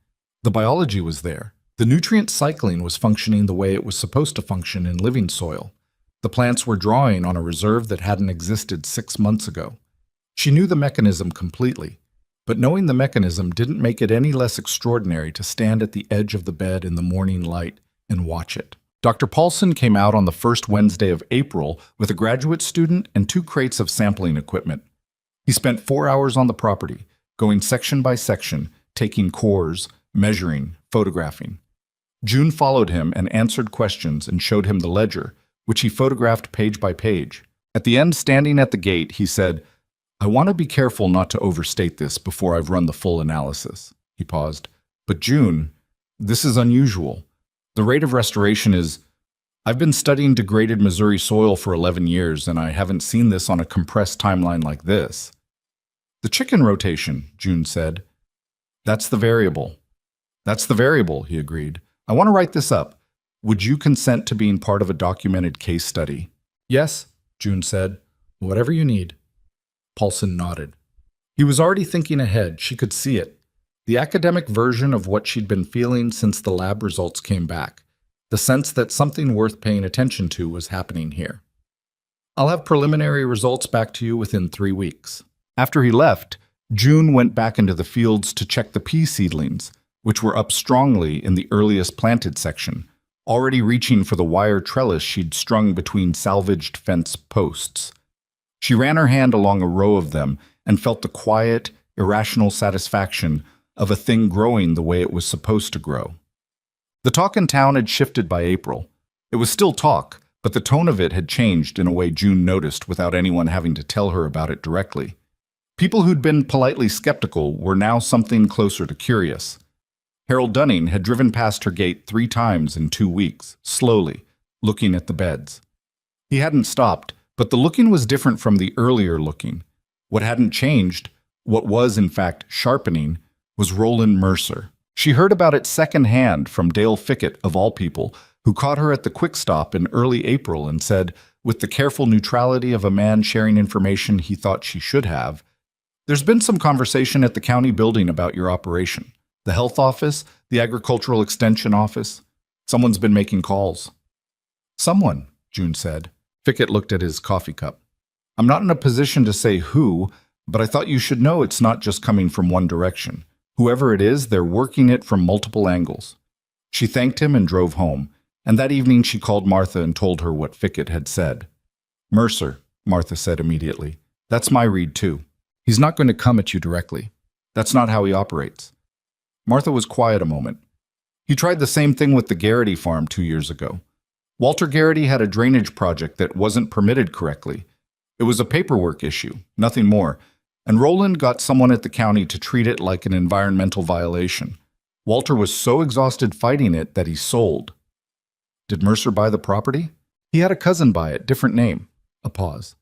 The biology was there. The nutrient cycling was functioning the way it was supposed to function in living soil. The plants were drawing on a reserve that hadn't existed 6 months ago. She knew the mechanism completely, but knowing the mechanism didn't make it any less extraordinary to stand at the edge of the bed in the morning light and watch it. Dr. Paulson came out on the first Wednesday of April with a graduate student and 2 crates of sampling equipment. He spent 4 hours on the property, going section by section, taking cores, measuring, photographing. June followed him and answered questions and showed him the ledger, which he photographed page by page. At the end, standing at the gate, he said, "I want to be careful not to overstate this before I've run the full analysis." He paused. "But June, this is unusual. The rate of restoration is... I've been studying degraded Missouri soil for 11 years, and I haven't seen this on a compressed timeline like this." "The chicken rotation," June said. "That's the variable." "That's the variable," he agreed. "I want to write this up. Would you consent to being part of a documented case study?" "Yes," June said. "Whatever you need." Paulson nodded. He was already thinking ahead. She could see it. The academic version of what she'd been feeling since the lab results came back. The sense that something worth paying attention to was happening here. "I'll have preliminary results back to you within 3 weeks." After he left, June went back into the fields to check the pea seedlings, which were up strongly in the earliest planted section, already reaching for the wire trellis she'd strung between salvaged fence posts. She ran her hand along a row of them and felt the quiet, irrational satisfaction of a thing growing the way it was supposed to grow. The talk in town had shifted by April. It was still talk, but the tone of it had changed in a way June noticed without anyone having to tell her about it directly. People who'd been politely skeptical were now something closer to curious. Harold Dunning had driven past her gate 3 times in 2 weeks, slowly, looking at the beds. He hadn't stopped, but the looking was different from the earlier looking. What hadn't changed, what was in fact sharpening, was Roland Mercer. She heard about it secondhand from Dale Fickett, of all people, who caught her at the quick stop in early April and said, with the careful neutrality of a man sharing information he thought she should have, "There's been some conversation at the county building about your operation. The health office, the agricultural extension office. Someone's been making calls." "Someone," June said. Fickett looked at his coffee cup. "I'm not in a position to say who, but I thought you should know it's not just coming from one direction. Whoever it is, they're working it from multiple angles." She thanked him and drove home, and that evening she called Martha and told her what Fickett had said. "Mercer," Martha said immediately. "That's my read too. He's not going to come at you directly. That's not how he operates." Martha was quiet a moment. "He tried the same thing with the Garrity farm 2 years ago. Walter Garrity had a drainage project that wasn't permitted correctly. It was a paperwork issue, nothing more, and Roland got someone at the county to treat it like an environmental violation. Walter was so exhausted fighting it that he sold." "Did Mercer buy the property?" "He had a cousin buy it, different name." A pause.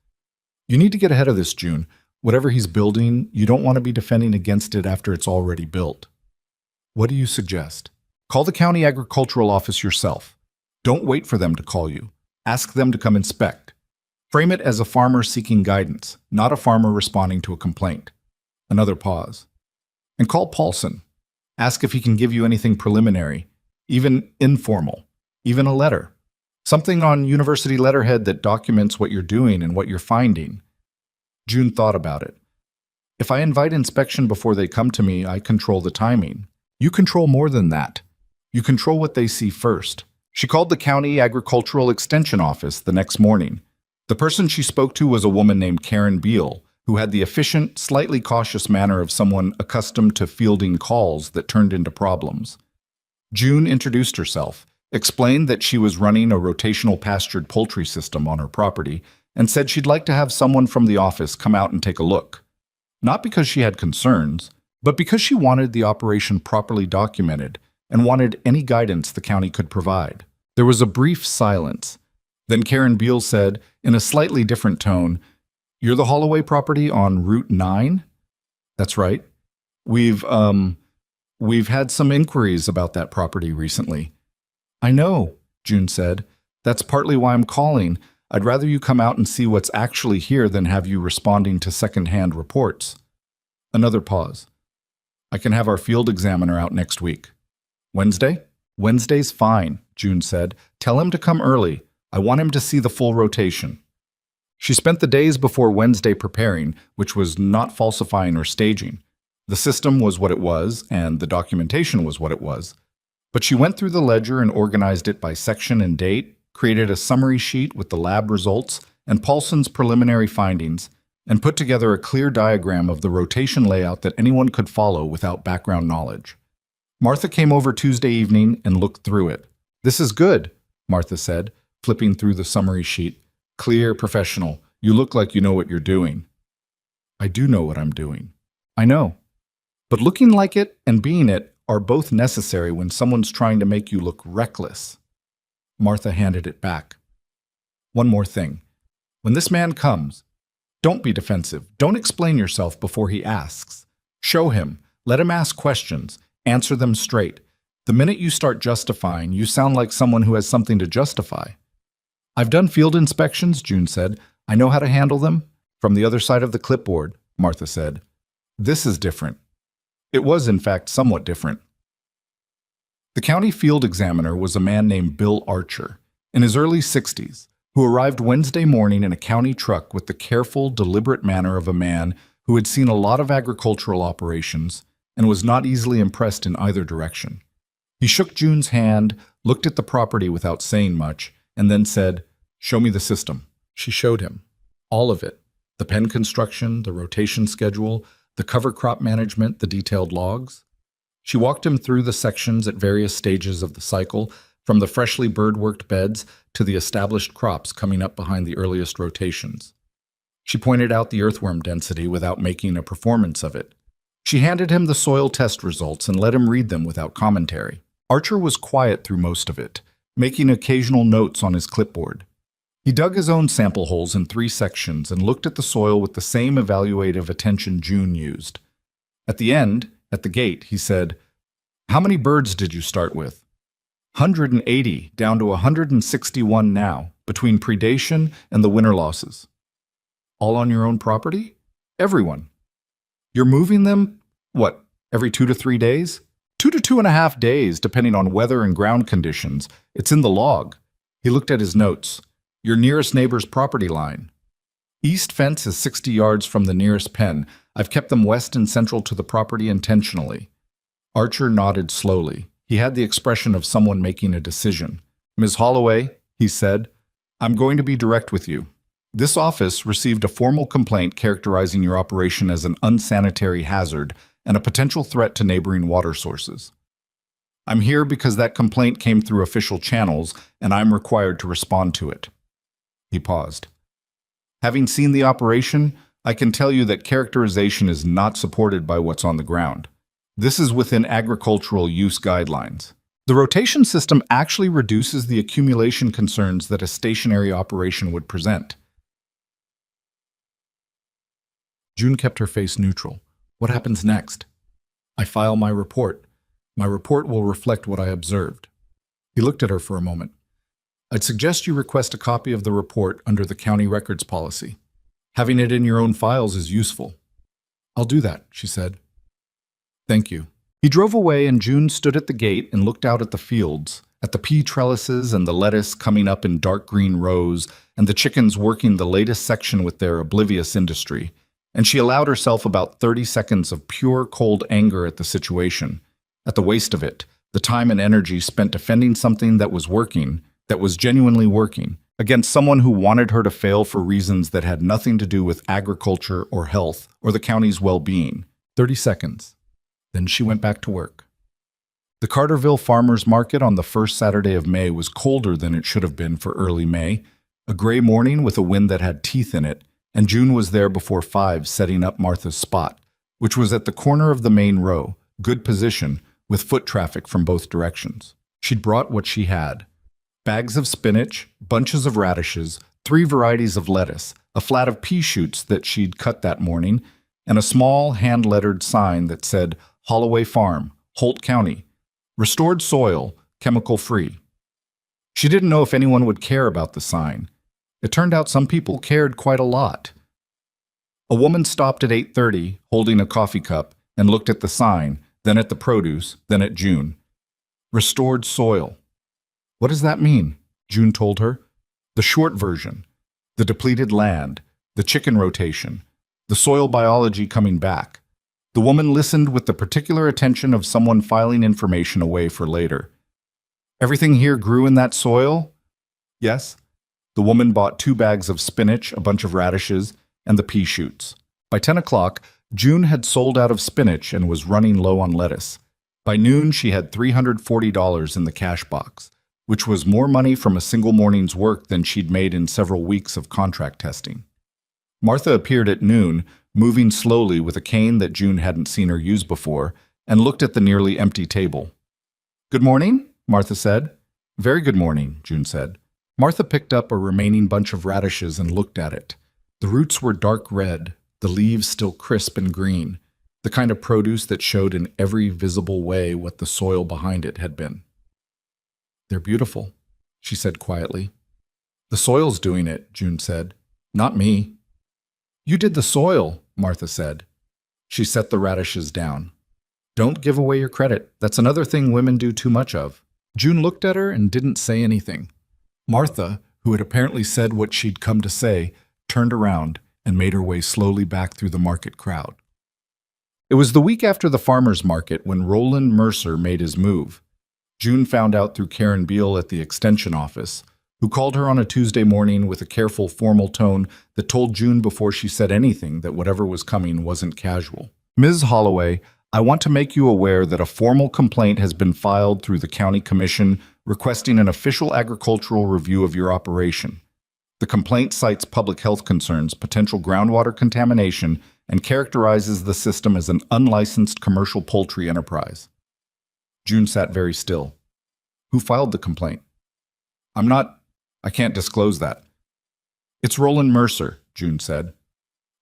"You need to get ahead of this, June. Whatever he's building, you don't want to be defending against it after it's already built." "What do you suggest?" "Call the county agricultural office yourself. Don't wait for them to call you. Ask them to come inspect. Frame it as a farmer seeking guidance, not a farmer responding to a complaint." Another pause. "And call Paulson. Ask if he can give you anything preliminary, even informal, even a letter. Something on university letterhead that documents what you're doing and what you're finding." June thought about it. "If I invite inspection before they come to me, I control the timing. You control more than that. You control what they see first." She called the county agricultural extension office the next morning. The person she spoke to was a woman named Karen Beal, who had the efficient, slightly cautious manner of someone accustomed to fielding calls that turned into problems. June introduced herself, explained that she was running a rotational pastured poultry system on her property, and said she'd like to have someone from the office come out and take a look. Not because she had concerns, but because she wanted the operation properly documented and wanted any guidance the county could provide. There was a brief silence. Then Karen Beal said, in a slightly different tone, "You're the Holloway property on Route 9? "That's right. We've had some inquiries about that property recently." "I know," June said. "That's partly why I'm calling. I'd rather you come out and see what's actually here than have you responding to second-hand reports." Another pause. "I can have our field examiner out next week." "Wednesday?" "Wednesday's fine," June said. "Tell him to come early. I want him to see the full rotation." She spent the days before Wednesday preparing, which was not falsifying or staging. The system was what it was, and the documentation was what it was. But she went through the ledger and organized it by section and date, created a summary sheet with the lab results and Paulson's preliminary findings, and put together a clear diagram of the rotation layout that anyone could follow without background knowledge. Martha came over Tuesday evening and looked through it. "This is good," Martha said, flipping through the summary sheet. "Clear, professional. You look like you know what you're doing." "I do know what I'm doing." "I know. But looking like it and being it are both necessary when someone's trying to make you look reckless." Martha handed it back. "One more thing. When this man comes, don't be defensive. Don't explain yourself before he asks. Show him. Let him ask questions. Answer them straight. The minute you start justifying, you sound like someone who has something to justify." "I've done field inspections," June said. "I know how to handle them." "From the other side of the clipboard," Martha said. "This is different." It was, in fact, somewhat different. The county field examiner was a man named Bill Archer, in his early 60s, who arrived Wednesday morning in a county truck with the careful, deliberate manner of a man who had seen a lot of agricultural operations and was not easily impressed in either direction. He shook June's hand, looked at the property without saying much, and then said, "Show me the system." She showed him. All of it. The pen construction, the rotation schedule, the cover crop management, the detailed logs. She walked him through the sections at various stages of the cycle, from the freshly bird-worked beds to the established crops coming up behind the earliest rotations. She pointed out the earthworm density without making a performance of it. She handed him the soil test results and let him read them without commentary. Archer was quiet through most of it, making occasional notes on his clipboard. He dug his own sample holes in 3 sections and looked at the soil with the same evaluative attention June used. At the end, at the gate, he said, "How many birds did you start with?" 180, down to 161 now, between predation and the winter losses. "All on your own property?" "Everyone." "You're moving them, what, every 2 to 3 days?" 2 to 2.5 days, depending on weather and ground conditions. It's in the log." He looked at his notes. "Your nearest neighbor's property line. East fence is 60 yards from the nearest pen. I've kept them west and central to the property intentionally." Archer nodded slowly. He had the expression of someone making a decision. "Ms. Holloway," he said, "I'm going to be direct with you. This office received a formal complaint characterizing your operation as an unsanitary hazard and a potential threat to neighboring water sources. I'm here because that complaint came through official channels, and I'm required to respond to it." He paused. "Having seen the operation, I can tell you that characterization is not supported by what's on the ground. This is within agricultural use guidelines. The rotation system actually reduces the accumulation concerns that a stationary operation would present." June kept her face neutral. "What happens next?" "I file my report. My report will reflect what I observed." He looked at her for a moment. "I'd suggest you request a copy of the report under the county records policy. Having it in your own files is useful." "I'll do that," she said. "Thank you." He drove away and June stood at the gate and looked out at the fields, at the pea trellises and the lettuce coming up in dark green rows, and the chickens working the latest section with their oblivious industry. And she allowed herself about 30 seconds of pure, cold anger at the situation, at the waste of it, the time and energy spent defending something that was working, that was genuinely working, against someone who wanted her to fail for reasons that had nothing to do with agriculture or health or the county's well-being. 30 seconds. Then she went back to work. The Carterville Farmers Market on the first Saturday of May was colder than it should have been for early May, a gray morning with a wind that had teeth in it, and June was there before 5 setting up Martha's spot, which was at the corner of the main row, good position, with foot traffic from both directions. She'd brought what she had. Bags of spinach, bunches of radishes, 3 varieties of lettuce, a flat of pea shoots that she'd cut that morning, and a small hand-lettered sign that said, "Holloway Farm, Holt County, restored soil, chemical-free." She didn't know if anyone would care about the sign. It turned out some people cared quite a lot. A woman stopped at 8:30, holding a coffee cup, and looked at the sign, then at the produce, then at June. Restored soil. "What does that mean?" June told her. "The short version. The depleted land, the chicken rotation, the soil biology coming back." The woman listened with the particular attention of someone filing information away for later. Everything here grew in that soil? Yes. The woman bought 2 bags of spinach, a bunch of radishes, and the pea shoots. By 10 o'clock, June had sold out of spinach and was running low on lettuce. By noon, she had $340 in the cash box, which was more money from a single morning's work than she'd made in several weeks of contract testing. Martha appeared at noon, moving slowly with a cane that June hadn't seen her use before, and looked at the nearly empty table. "Good morning," Martha said. "Very good morning," June said. Martha picked up a remaining bunch of radishes and looked at it. The roots were dark red, the leaves still crisp and green, the kind of produce that showed in every visible way what the soil behind it had been. "They're beautiful," she said quietly. "The soil's doing it," June said. "Not me." "You did the soil," Martha said. She set the radishes down. "Don't give away your credit. That's another thing women do too much of." June looked at her and didn't say anything. Martha, who had apparently said what she'd come to say, turned around and made her way slowly back through the market crowd. It was the week after the farmer's market when Roland Mercer made his move. June found out through Karen Beale at the extension office, who called her on a Tuesday morning with a careful, formal tone that told June before she said anything that whatever was coming wasn't casual. "Ms. Holloway, I want to make you aware that a formal complaint has been filed through the county commission requesting an official agricultural review of your operation. The complaint cites public health concerns, potential groundwater contamination, and characterizes the system as an unlicensed commercial poultry enterprise." June sat very still. "Who filed the complaint?" I can't disclose that." "It's Roland Mercer," June said.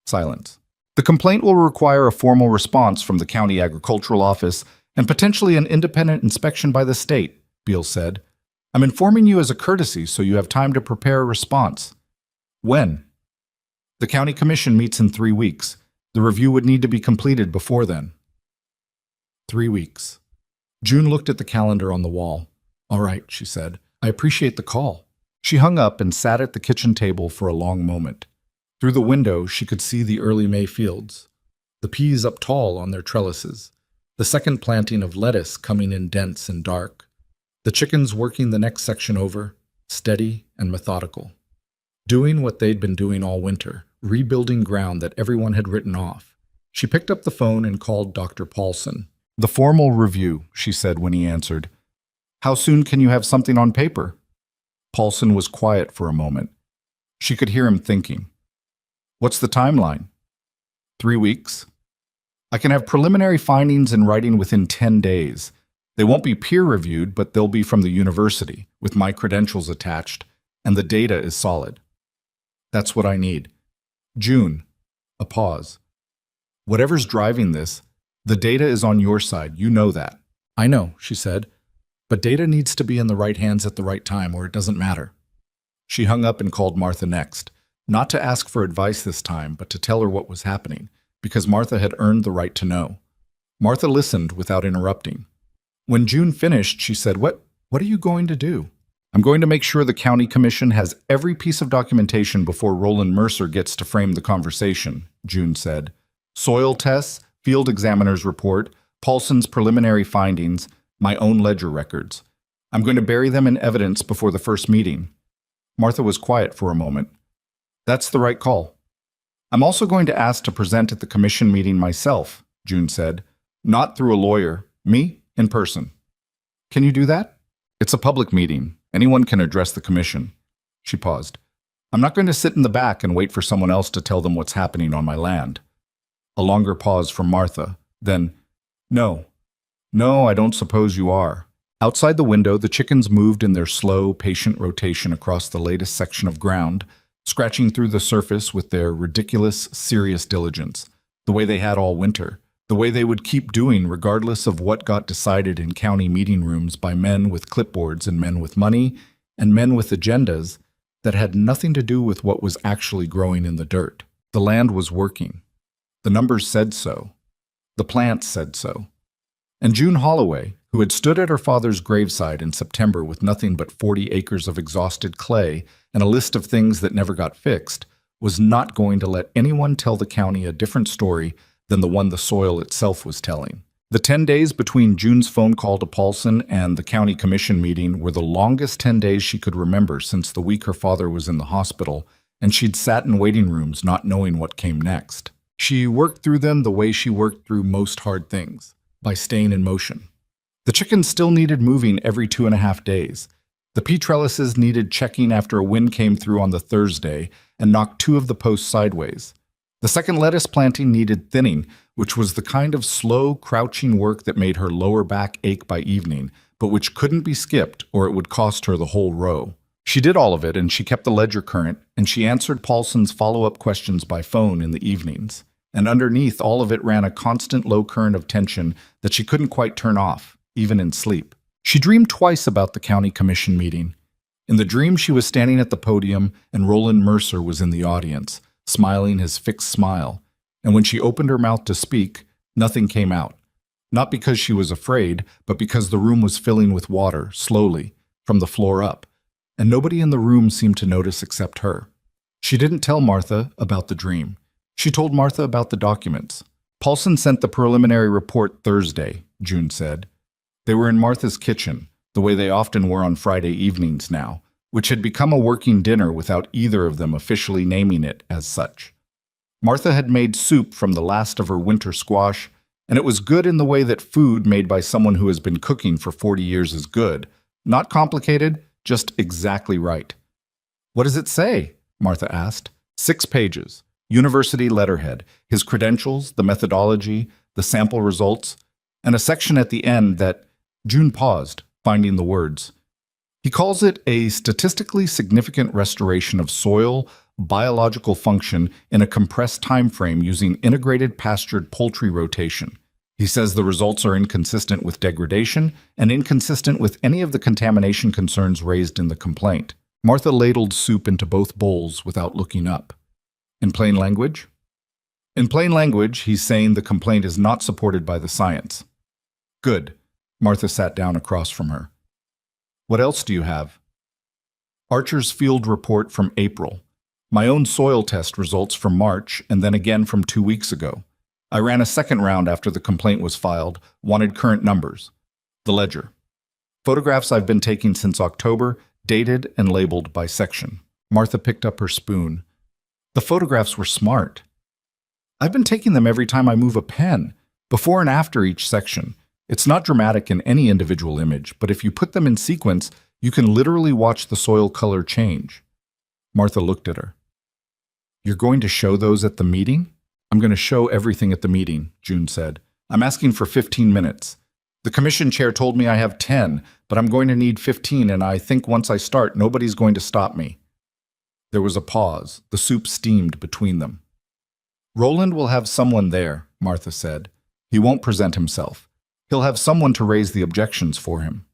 Silence. "The complaint will require a formal response from the county agricultural office and potentially an independent inspection by the state," Beale said. "I'm informing you as a courtesy so you have time to prepare a response." "When?" "The county commission meets in 3 weeks. The review would need to be completed before then." 3 weeks. June looked at the calendar on the wall. "All right," she said. "I appreciate the call." She hung up and sat at the kitchen table for a long moment. Through the window, she could see the early May fields, the peas up tall on their trellises, the second planting of lettuce coming in dense and dark, the chickens working the next section over, steady and methodical, doing what they'd been doing all winter, rebuilding ground that everyone had written off. She picked up the phone and called Dr. Paulson. "The formal review," she said when he answered. "How soon can you have something on paper?" Paulson was quiet for a moment. She could hear him thinking. "What's the timeline?" 3 weeks. "I can have preliminary findings in writing within 10 days. They won't be peer-reviewed, but they'll be from the university, with my credentials attached, and the data is solid." "That's what I need." "June." A pause. "Whatever's driving this, the data is on your side. You know that." "I know," she said. "But data needs to be in the right hands at the right time, or it doesn't matter." She hung up and called Martha next, not to ask for advice this time, but to tell her what was happening, because Martha had earned the right to know. Martha listened without interrupting. When June finished, she said, What are you going to do?" "I'm going to make sure the county commission has every piece of documentation before Roland Mercer gets to frame the conversation," June said. "Soil tests, field examiner's report, Paulson's preliminary findings, my own ledger records. I'm going to bury them in evidence before the first meeting." Martha was quiet for a moment. "That's the right call." "I'm also going to ask to present at the commission meeting myself," June said. "Not through a lawyer. Me, in person." "Can you do that?" "It's a public meeting. Anyone can address the commission." She paused. "I'm not going to sit in the back and wait for someone else to tell them what's happening on my land." A longer pause from Martha. Then, No, I don't suppose you are." Outside the window, the chickens moved in their slow, patient rotation across the latest section of ground, scratching through the surface with their ridiculous, serious diligence, the way they had all winter, the way they would keep doing regardless of what got decided in county meeting rooms by men with clipboards and men with money and men with agendas that had nothing to do with what was actually growing in the dirt. The land was working. The numbers said so. The plants said so. And June Holloway, who had stood at her father's graveside in September with nothing but 40 acres of exhausted clay and a list of things that never got fixed, was not going to let anyone tell the county a different story than the one the soil itself was telling. The 10 days between June's phone call to Paulson and the county commission meeting were the longest 10 days she could remember since the week her father was in the hospital, and she'd sat in waiting rooms not knowing what came next. She worked through them the way she worked through most hard things, by staying in motion. The chickens still needed moving every 2.5 days. The pea trellises needed checking after a wind came through on the Thursday and knocked 2 of the posts sideways. The second lettuce planting needed thinning, which was the kind of slow, crouching work that made her lower back ache by evening, but which couldn't be skipped or it would cost her the whole row. She did all of it, and she kept the ledger current, and she answered Paulson's follow-up questions by phone in the evenings. And underneath all of it ran a constant low current of tension that she couldn't quite turn off, even in sleep. She dreamed twice about the county commission meeting. In the dream, she was standing at the podium, and Roland Mercer was in the audience, smiling his fixed smile. And when she opened her mouth to speak, nothing came out. Not because she was afraid, but because the room was filling with water, slowly, from the floor up. And nobody in the room seemed to notice except her. She didn't tell Martha about the dream. She told Martha about the documents. Paulson sent the preliminary report Thursday, June said. They were in Martha's kitchen, the way they often were on Friday evenings now, which had become a working dinner without either of them officially naming it as such. Martha had made soup from the last of her winter squash, and it was good in the way that food made by someone who has been cooking for 40 years is good. Not complicated, just exactly right. "What does it say?" Martha asked. 6 pages. University letterhead, his credentials, the methodology, the sample results, and a section at the end that June paused, finding the words. He calls it a statistically significant restoration of soil biological function in a compressed time frame using integrated pastured poultry rotation. He says the results are inconsistent with degradation and inconsistent with any of the contamination concerns raised in the complaint. Martha ladled soup into both bowls without looking up. In plain language? In plain language, he's saying the complaint is not supported by the science. Good. Martha sat down across from her. What else do you have? Archer's field report from April. My own soil test results from March, and then again from 2 weeks ago. I ran a second round after the complaint was filed, wanted current numbers. The ledger. Photographs I've been taking since October, dated and labeled by section. Martha picked up her spoon. The photographs were smart. I've been taking them every time I move a pen, before and after each section. It's not dramatic in any individual image, but if you put them in sequence, you can literally watch the soil color change. Martha looked at her. You're going to show those at the meeting? I'm going to show everything at the meeting, June said. I'm asking for 15 minutes. The commission chair told me I have 10, but I'm going to need 15, and I think once I start, nobody's going to stop me. There was a pause. The soup steamed between them. Roland will have someone there, Martha said. He won't present himself. He'll have someone to raise the objections for him.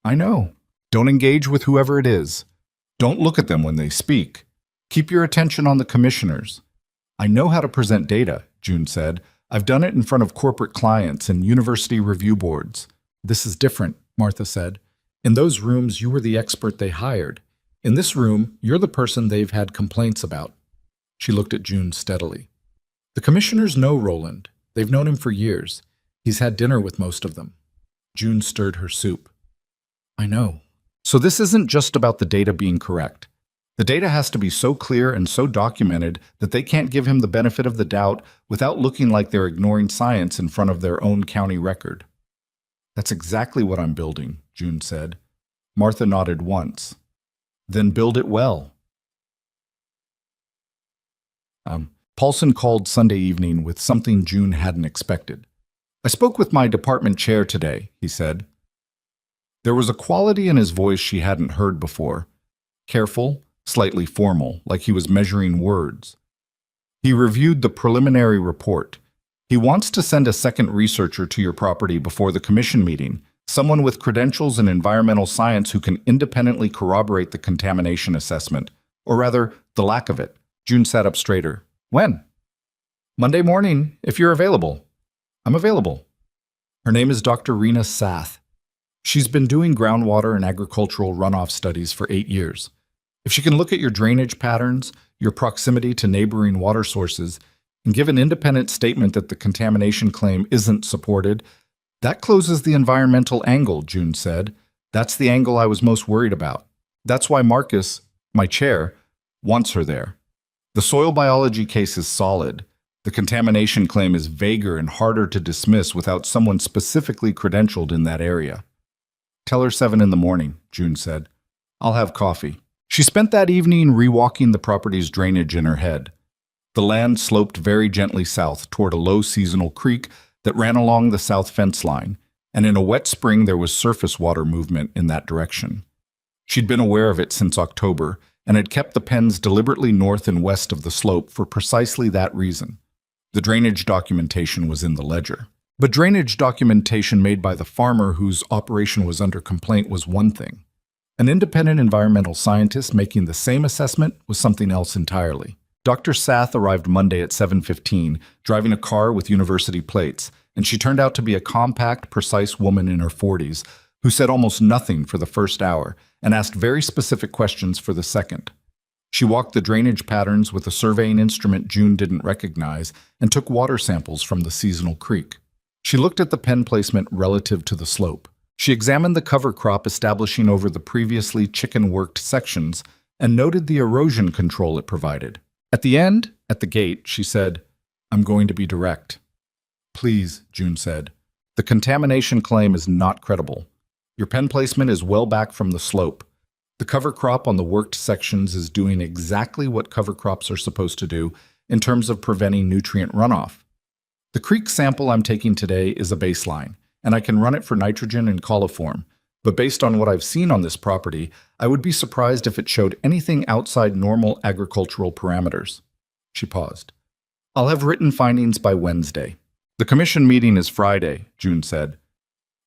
I know. Don't engage with whoever it is. Don't look at them when they speak. Keep your attention on the commissioners. I know how to present data, June said. I've done it in front of corporate clients and university review boards. This is different, Martha said. In those rooms, you were the expert they hired. In this room, you're the person they've had complaints about. She looked at June steadily. The commissioners know Roland. They've known him for years. He's had dinner with most of them. June stirred her soup. I know. So this isn't just about the data being correct. The data has to be so clear and so documented that they can't give him the benefit of the doubt without looking like they're ignoring science in front of their own county record. That's exactly what I'm building, June said. Martha nodded once. Then build it well. Paulson called Sunday evening with something June hadn't expected. I spoke with my department chair today, he said. There was a quality in his voice she hadn't heard before. Careful, slightly formal, like he was measuring words. He reviewed the preliminary report. He wants to send a second researcher to your property before the commission meeting, someone with credentials in environmental science who can independently corroborate the contamination assessment, or rather, the lack of it. June sat up straighter. When? Monday morning, if you're available. I'm available. Her name is Dr. Rena Sath. She's been doing groundwater and agricultural runoff studies for 8 years. If she can look at your drainage patterns, your proximity to neighboring water sources, and give an independent statement that the contamination claim isn't supported, That closes the environmental angle, June said. That's the angle I was most worried about. That's why Marcus, my chair, wants her there. The soil biology case is solid. The contamination claim is vaguer and harder to dismiss without someone specifically credentialed in that area. Tell her 7 in the morning, June said. I'll have coffee. She spent that evening rewalking the property's drainage in her head. The land sloped very gently south toward a low seasonal creek that ran along the south fence line, and in a wet spring there was surface water movement in that direction. She'd been aware of it since October and had kept the pens deliberately north and west of the slope for precisely that reason. The drainage documentation was in the ledger. But drainage documentation made by the farmer whose operation was under complaint was one thing. An independent environmental scientist making the same assessment was something else entirely. Dr. Sath arrived Monday at 7:15, driving a car with university plates, and she turned out to be a compact, precise woman in her 40s who said almost nothing for the first hour and asked very specific questions for the second. She walked the drainage patterns with a surveying instrument June didn't recognize and took water samples from the seasonal creek. She looked at the pen placement relative to the slope. She examined the cover crop establishing over the previously chicken-worked sections and noted the erosion control it provided. At the end, at the gate, she said, I'm going to be direct. Please, June said. The contamination claim is not credible. Your pen placement is well back from the slope. The cover crop on the worked sections is doing exactly what cover crops are supposed to do in terms of preventing nutrient runoff. The creek sample I'm taking today is a baseline, and I can run it for nitrogen and coliform, but based on what I've seen on this property, I would be surprised if it showed anything outside normal agricultural parameters. She paused. I'll have written findings by Wednesday. The commission meeting is Friday, June said.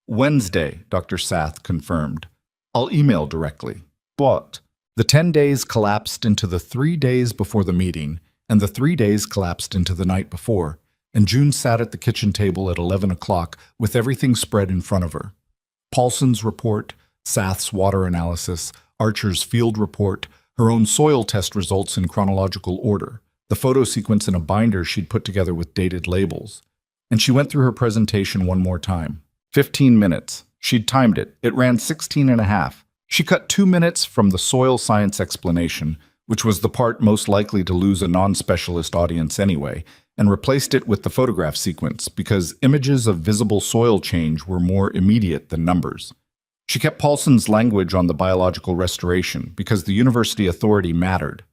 Wednesday, Dr. Sath confirmed. I'll email directly. But the 10 days collapsed into the 3 days before the meeting, and the 3 days collapsed into the night before, and June sat at the kitchen table at 11 o'clock with everything spread in front of her. Paulson's report, Sath's water analysis, Archer's field report, her own soil test results in chronological order, the photo sequence in a binder she'd put together with dated labels. And she went through her presentation one more time. 15 minutes. She'd timed it. It ran 16 and a half. She cut 2 minutes from the soil science explanation, which was the part most likely to lose a non-specialist audience anyway, and replaced it with the photograph sequence because images of visible soil change were more immediate than numbers. She kept Paulson's language on the biological restoration because the university authority mattered.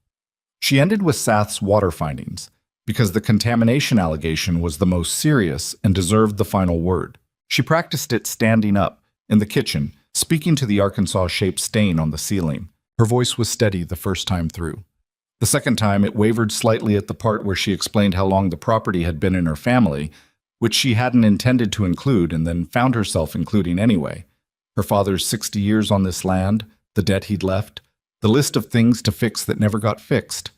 She ended with Sath's water findings because the contamination allegation was the most serious and deserved the final word. She practiced it standing up, in the kitchen, speaking to the Arkansas-shaped stain on the ceiling. Her voice was steady the first time through. The second time, it wavered slightly at the part where she explained how long the property had been in her family, which she hadn't intended to include and then found herself including anyway. Her father's 60 years on this land, the debt he'd left, the list of things to fix that never got fixed.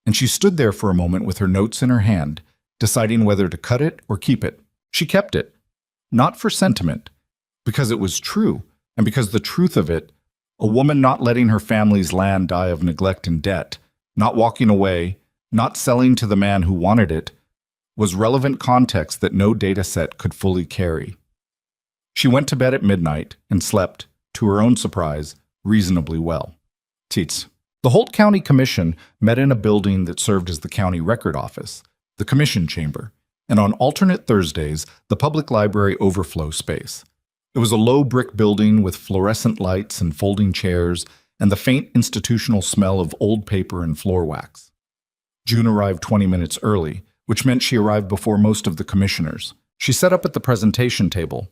And she stood there for a moment with her notes in her hand, deciding whether to cut it or keep it. She kept it. Not for sentiment, because it was true, and because the truth of it, a woman not letting her family's land die of neglect and debt, not walking away, not selling to the man who wanted it, was relevant context that no data set could fully carry. She went to bed at midnight and slept, to her own surprise, reasonably well. Teats. The Holt County Commission met in a building that served as the county record office, the commission chamber, and on alternate Thursdays, the public library overflow space. It was a low brick building with fluorescent lights and folding chairs and the faint institutional smell of old paper and floor wax. June arrived 20 minutes early, which meant she arrived before most of the commissioners. She sat up at the presentation table.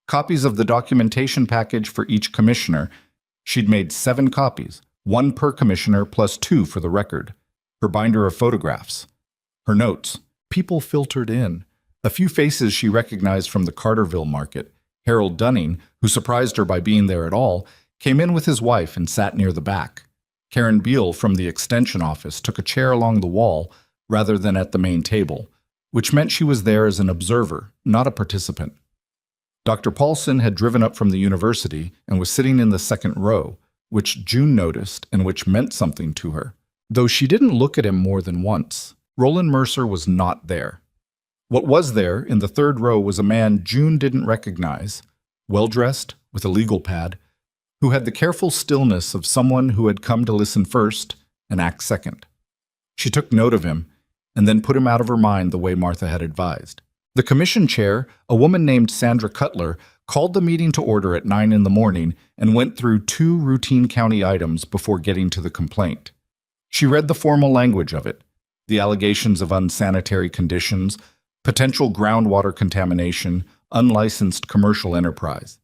Copies of the documentation package for each commissioner. She'd made 7 copies, 1 per commissioner plus 2 for the record. Her binder of photographs. Her notes. People filtered in. A few faces she recognized from the Carterville market. Harold Dunning, who surprised her by being there at all, came in with his wife and sat near the back. Karen Beal from the extension office took a chair along the wall rather than at the main table, which meant she was there as an observer, not a participant. Dr. Paulson had driven up from the university and was sitting in the second row, which June noticed and which meant something to her, though she didn't look at him more than once. Roland Mercer was not there. What was there in the third row was a man June didn't recognize, well-dressed, with a legal pad, who had the careful stillness of someone who had come to listen first and act second. She took note of him and then put him out of her mind the way Martha had advised. The commission chair, a woman named Sandra Cutler, called the meeting to order at 9 in the morning and went through 2 routine county items before getting to the complaint. She read the formal language of it, the allegations of unsanitary conditions, potential groundwater contamination, unlicensed commercial enterprise.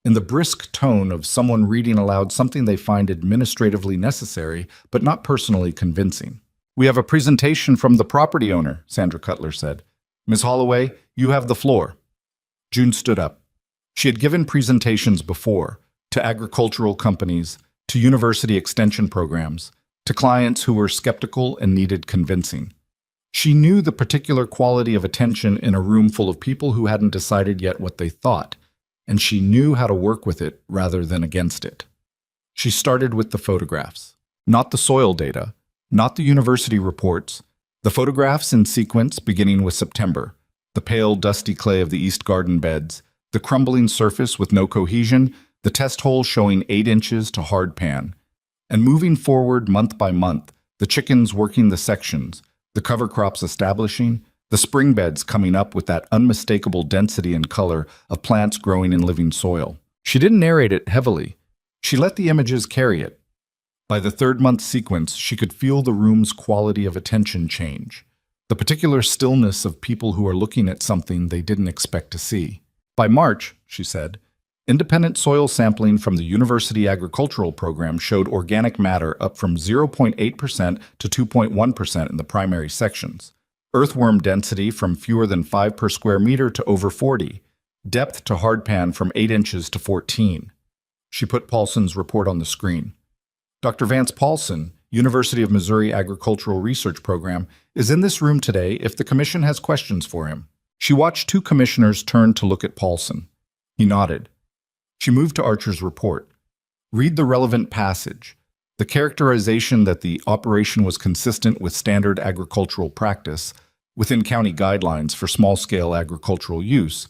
In the brisk tone of someone reading aloud something they find administratively necessary but not personally convincing. "We have a presentation from the property owner," Sandra Cutler said. "Ms. Holloway, you have the floor." June stood up. She had given presentations before, to agricultural companies, to university extension programs, to clients who were skeptical and needed convincing. She knew the particular quality of attention in a room full of people who hadn't decided yet what they thought, and she knew how to work with it rather than against it. She started with the photographs, not the soil data, not the university reports, the photographs in sequence beginning with September, the pale, dusty clay of the East Garden beds, the crumbling surface with no cohesion, the test hole showing 8 inches to hard pan, and moving forward month by month, the chickens working the sections, the cover crops establishing, the spring beds coming up with that unmistakable density and color of plants growing in living soil. She didn't narrate it heavily. She let the images carry it. By the 3rd month sequence, she could feel the room's quality of attention change, the particular stillness of people who are looking at something they didn't expect to see. By March, she said, independent soil sampling from the University Agricultural Program showed organic matter up from 0.8% to 2.1% in the primary sections, earthworm density from fewer than 5 per square meter to over 40, depth to hardpan from 8 inches to 14. She put Paulson's report on the screen. Dr. Vance Paulson, University of Missouri Agricultural Research Program, is in this room today if the commission has questions for him. She watched 2 commissioners turn to look at Paulson. He nodded. She moved to Archer's report. Read the relevant passage, the characterization that the operation was consistent with standard agricultural practice within county guidelines for small-scale agricultural use,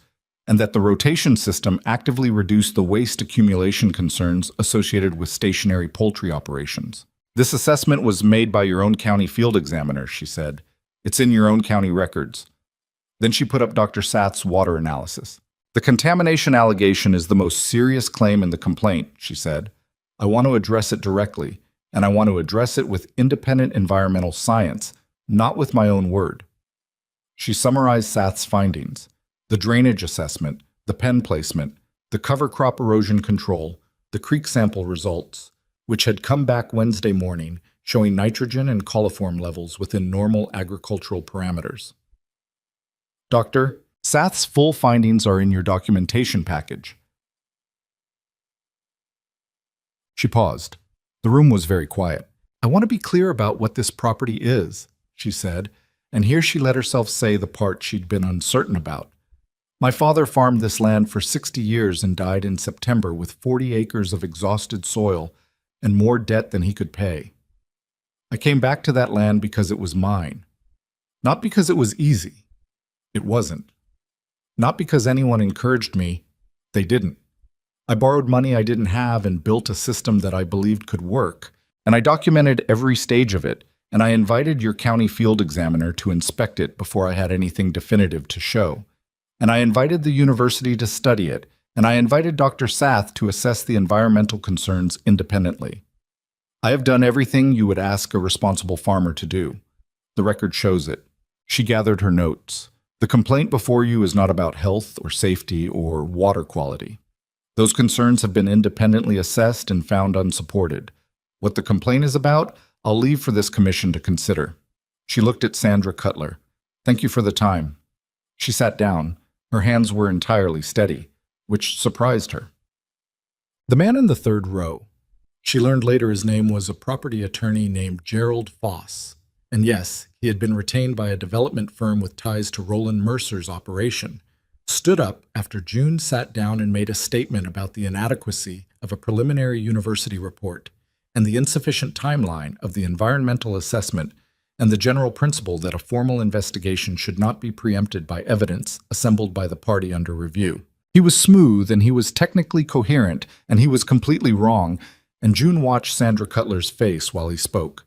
and that the rotation system actively reduced the waste accumulation concerns associated with stationary poultry operations. This assessment was made by your own county field examiner, she said. It's in your own county records. Then she put up Dr. Sath's water analysis. The contamination allegation is the most serious claim in the complaint, she said. I want to address it directly, and I want to address it with independent environmental science, not with my own word. She summarized Sath's findings. The drainage assessment, the pen placement, the cover crop erosion control, the creek sample results, which had come back Wednesday morning, showing nitrogen and coliform levels within normal agricultural parameters. Doctor, Sath's full findings are in your documentation package. She paused. The room was very quiet. I want to be clear about what this property is, she said, and here she let herself say the part she'd been uncertain about. My father farmed this land for 60 years and died in September with 40 acres of exhausted soil and more debt than he could pay. I came back to that land because it was mine. Not because it was easy. It wasn't. Not because anyone encouraged me. They didn't. I borrowed money I didn't have and built a system that I believed could work, and I documented every stage of it, and I invited your county field examiner to inspect it before I had anything definitive to show. And I invited the university to study it, and I invited Dr. Sath to assess the environmental concerns independently. I have done everything you would ask a responsible farmer to do. The record shows it. She gathered her notes. The complaint before you is not about health or safety or water quality. Those concerns have been independently assessed and found unsupported. What the complaint is about, I'll leave for this commission to consider. She looked at Sandra Cutler. Thank you for the time. She sat down. Her hands were entirely steady, which surprised her. The man in the third row. She learned later his name was a property attorney named Gerald Foss. And yes, he had been retained by a development firm with ties to Roland Mercer's operation. Stood up after June sat down and made a statement about the inadequacy of a preliminary university report and the insufficient timeline of the environmental assessment and the general principle that a formal investigation should not be preempted by evidence assembled by the party under review. He was smooth, and he was technically coherent, and he was completely wrong, and June watched Sandra Cutler's face while he spoke.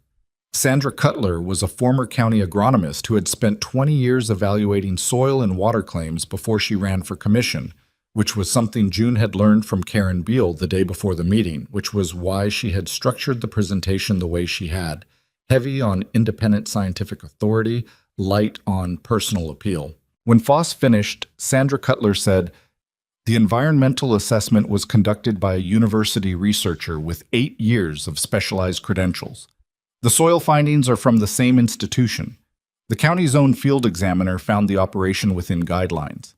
Sandra Cutler was a former county agronomist who had spent 20 years evaluating soil and water claims before she ran for commission, which was something June had learned from Karen Beal the day before the meeting, which was why she had structured the presentation the way she had, heavy on independent scientific authority, light on personal appeal. When Foss finished, Sandra Cutler said, "The environmental assessment was conducted by a university researcher with 8 years of specialized credentials. The soil findings are from the same institution. The county's own field examiner found the operation within guidelines."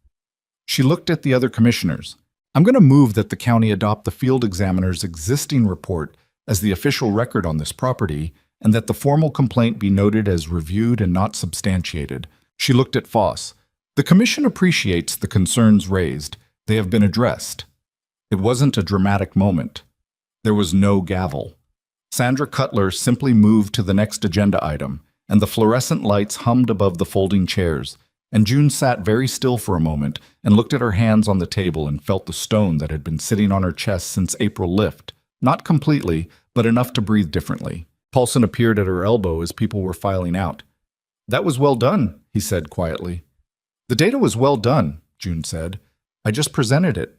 She looked at the other commissioners. "I'm going to move that the county adopt the field examiner's existing report as the official record on this property, and that the formal complaint be noted as reviewed and not substantiated." She looked at Foss. "The commission appreciates the concerns raised. They have been addressed." It wasn't a dramatic moment. There was no gavel. Sandra Cutler simply moved to the next agenda item, and the fluorescent lights hummed above the folding chairs, and June sat very still for a moment and looked at her hands on the table and felt the stone that had been sitting on her chest since April lift, not completely, but enough to breathe differently. Paulson appeared at her elbow as people were filing out. "That was well done," he said quietly. "The data was well done," June said. "I just presented it."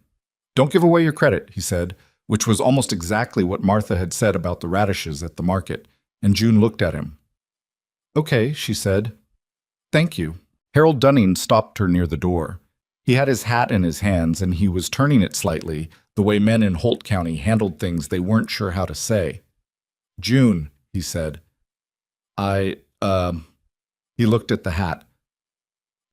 "Don't give away your credit," he said, which was almost exactly what Martha had said about the radishes at the market, and June looked at him. "Okay," she said. "Thank you." Harold Dunning stopped her near the door. He had his hat in his hands, and he was turning it slightly, the way men in Holt County handled things they weren't sure how to say. "June," he said. He looked at the hat.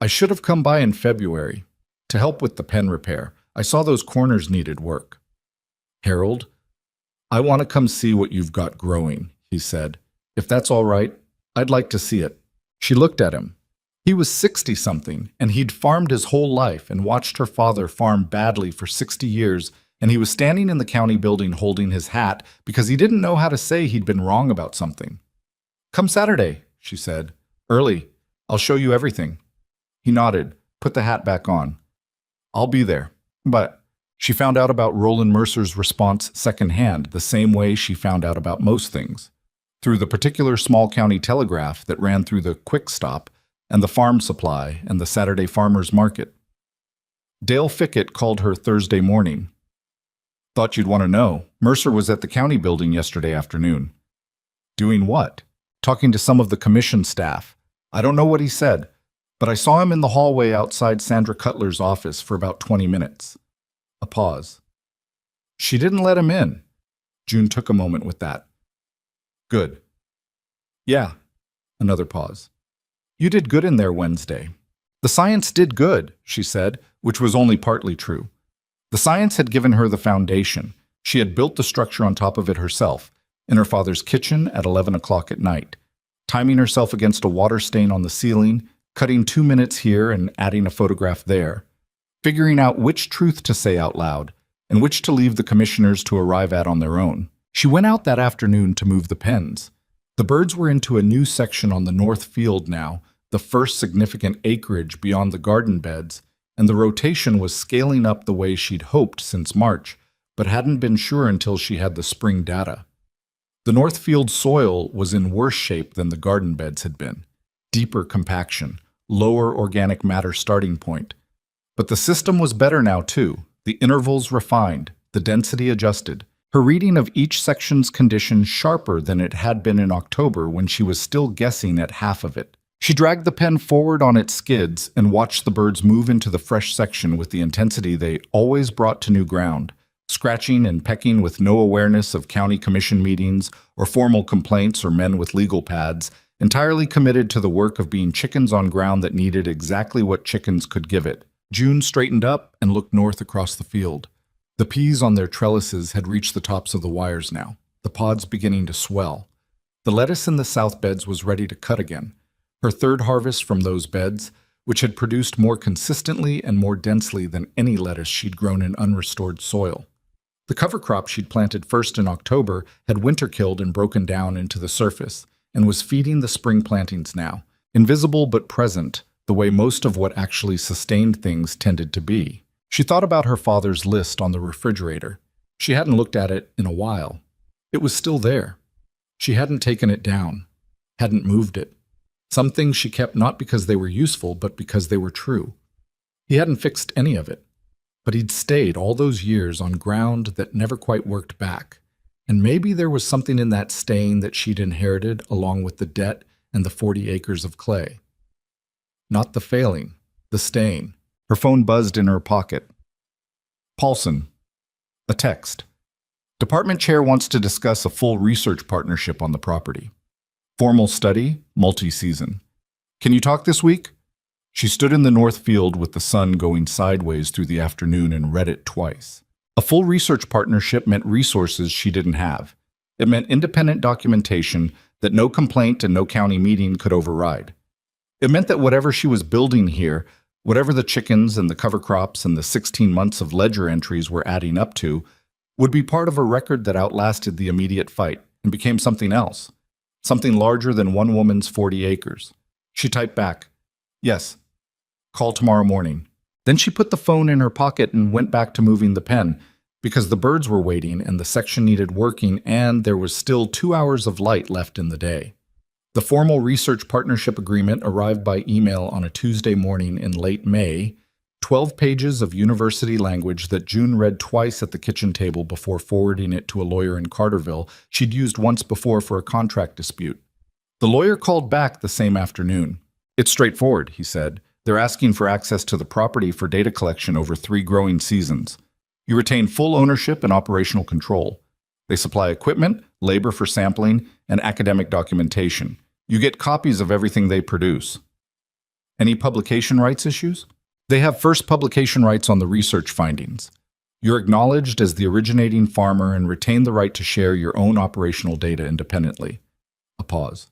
"I should have come by in February to help with the pen repair. I saw those corners needed work." "Harold, I want to come see what you've got growing," he said. "If that's all right, I'd like to see it." She looked at him. He was 60-something, and he'd farmed his whole life and watched her father farm badly for 60 years, and he was standing in the county building holding his hat because he didn't know how to say he'd been wrong about something. "Come Saturday," she said. "Early. I'll show you everything." He nodded, put the hat back on. "I'll be there." But she found out about Roland Mercer's response secondhand, the same way she found out about most things, through the particular small county telegraph that ran through the Quick Stop and the Farm Supply and the Saturday Farmers Market. Dale Fickett called her Thursday morning. "Thought you'd want to know. Mercer was at the county building yesterday afternoon." "Doing what?" "Talking to some of the commission staff. I don't know what he said, but I saw him in the hallway outside Sandra Cutler's office for about 20 minutes. A pause. "She didn't let him in." June took a moment with that. "Good." "Yeah." Another pause. "You did good in there Wednesday." "The science did good," she said, which was only partly true. The science had given her the foundation. She had built the structure on top of it herself, in her father's kitchen at 11 o'clock at night, timing herself against a water stain on the ceiling, cutting 2 minutes here and adding a photograph there, figuring out which truth to say out loud and which to leave the commissioners to arrive at on their own. She went out that afternoon to move the pens. The birds were into a new section on the north field now, the first significant acreage beyond the garden beds, and the rotation was scaling up the way she'd hoped since March, but hadn't been sure until she had the spring data. The north field soil was in worse shape than the garden beds had been. Deeper compaction, lower organic matter starting point. But the system was better now, too. The intervals refined, the density adjusted. Her reading of each section's condition sharper than it had been in October when she was still guessing at half of it. She dragged the pen forward on its skids and watched the birds move into the fresh section with the intensity they always brought to new ground, scratching and pecking with no awareness of county commission meetings or formal complaints or men with legal pads, entirely committed to the work of being chickens on ground that needed exactly what chickens could give it. June straightened up and looked north across the field. The peas on their trellises had reached the tops of the wires now, the pods beginning to swell. The lettuce in the south beds was ready to cut again. Her third harvest from those beds, which had produced more consistently and more densely than any lettuce she'd grown in unrestored soil. The cover crop she'd planted first in October had winter-killed and broken down into the surface, and was feeding the spring plantings now, invisible but present, the way most of what actually sustained things tended to be. She thought about her father's list on the refrigerator. She hadn't looked at it in a while. It was still there. She hadn't taken it down, hadn't moved it. Some things she kept not because they were useful, but because they were true. He hadn't fixed any of it, but he'd stayed all those years on ground that never quite worked back. And maybe there was something in that staying that she'd inherited along with the debt and the 40 acres of clay. Not the failing, the staying. Her phone buzzed in her pocket. Paulson. A text. Department chair wants to discuss a full research partnership on the property. Formal study, multi-season. Can you talk this week? She stood in the north field with the sun going sideways through the afternoon and read it twice. A full research partnership meant resources she didn't have. It meant independent documentation that no complaint and no county meeting could override. It meant that whatever she was building here, whatever the chickens and the cover crops and the 16 months of ledger entries were adding up to, would be part of a record that outlasted the immediate fight and became something else, something larger than one woman's 40 acres. She typed back, "Yes. Call tomorrow morning." Then she put the phone in her pocket and went back to moving the pen, because the birds were waiting and the section needed working and there was still 2 hours of light left in the day. The formal research partnership agreement arrived by email on a Tuesday morning in late May, 12 pages of university language that June read twice at the kitchen table before forwarding it to a lawyer in Carterville she'd used once before for a contract dispute. The lawyer called back the same afternoon. "It's straightforward," he said. "They're asking for access to the property for data collection over 3 growing seasons. You retain full ownership and operational control. They supply equipment, labor for sampling, and academic documentation. You get copies of everything they produce." Any publication rights issues? "They have first publication rights on the research findings. You're acknowledged as the originating farmer and retain the right to share your own operational data independently." A pause.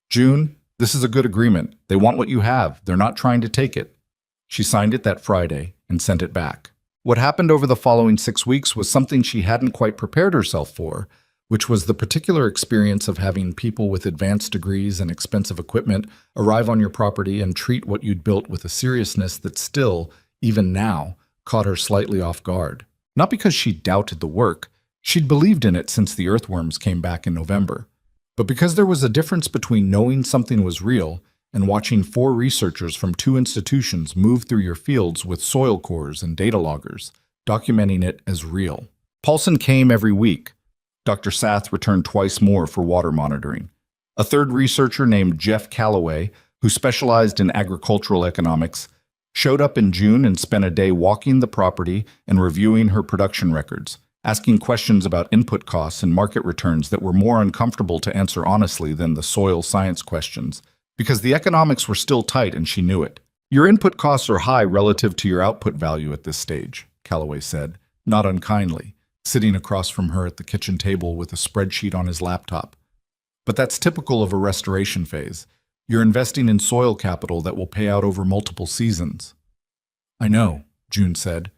"June, this is a good agreement. They want what you have. They're not trying to take it." She signed it that Friday and sent it back. What happened over the following 6 weeks was something she hadn't quite prepared herself for, which was the particular experience of having people with advanced degrees and expensive equipment arrive on your property and treat what you'd built with a seriousness that still, even now, caught her slightly off guard. Not because she doubted the work, she'd believed in it since the earthworms came back in November, but because there was a difference between knowing something was real and watching 4 researchers from 2 institutions move through your fields with soil cores and data loggers, documenting it as real. Paulson came every week. Dr. Sath returned twice more for water monitoring. A third researcher named Jeff Calloway, who specialized in agricultural economics, showed up in June and spent a day walking the property and reviewing her production records, asking questions about input costs and market returns that were more uncomfortable to answer honestly than the soil science questions, because the economics were still tight and she knew it. "Your input costs are high relative to your output value at this stage," Calloway said, not unkindly, sitting across from her at the kitchen table with a spreadsheet on his laptop. "But that's typical of a restoration phase. You're investing in soil capital that will pay out over multiple seasons." "I know," June said.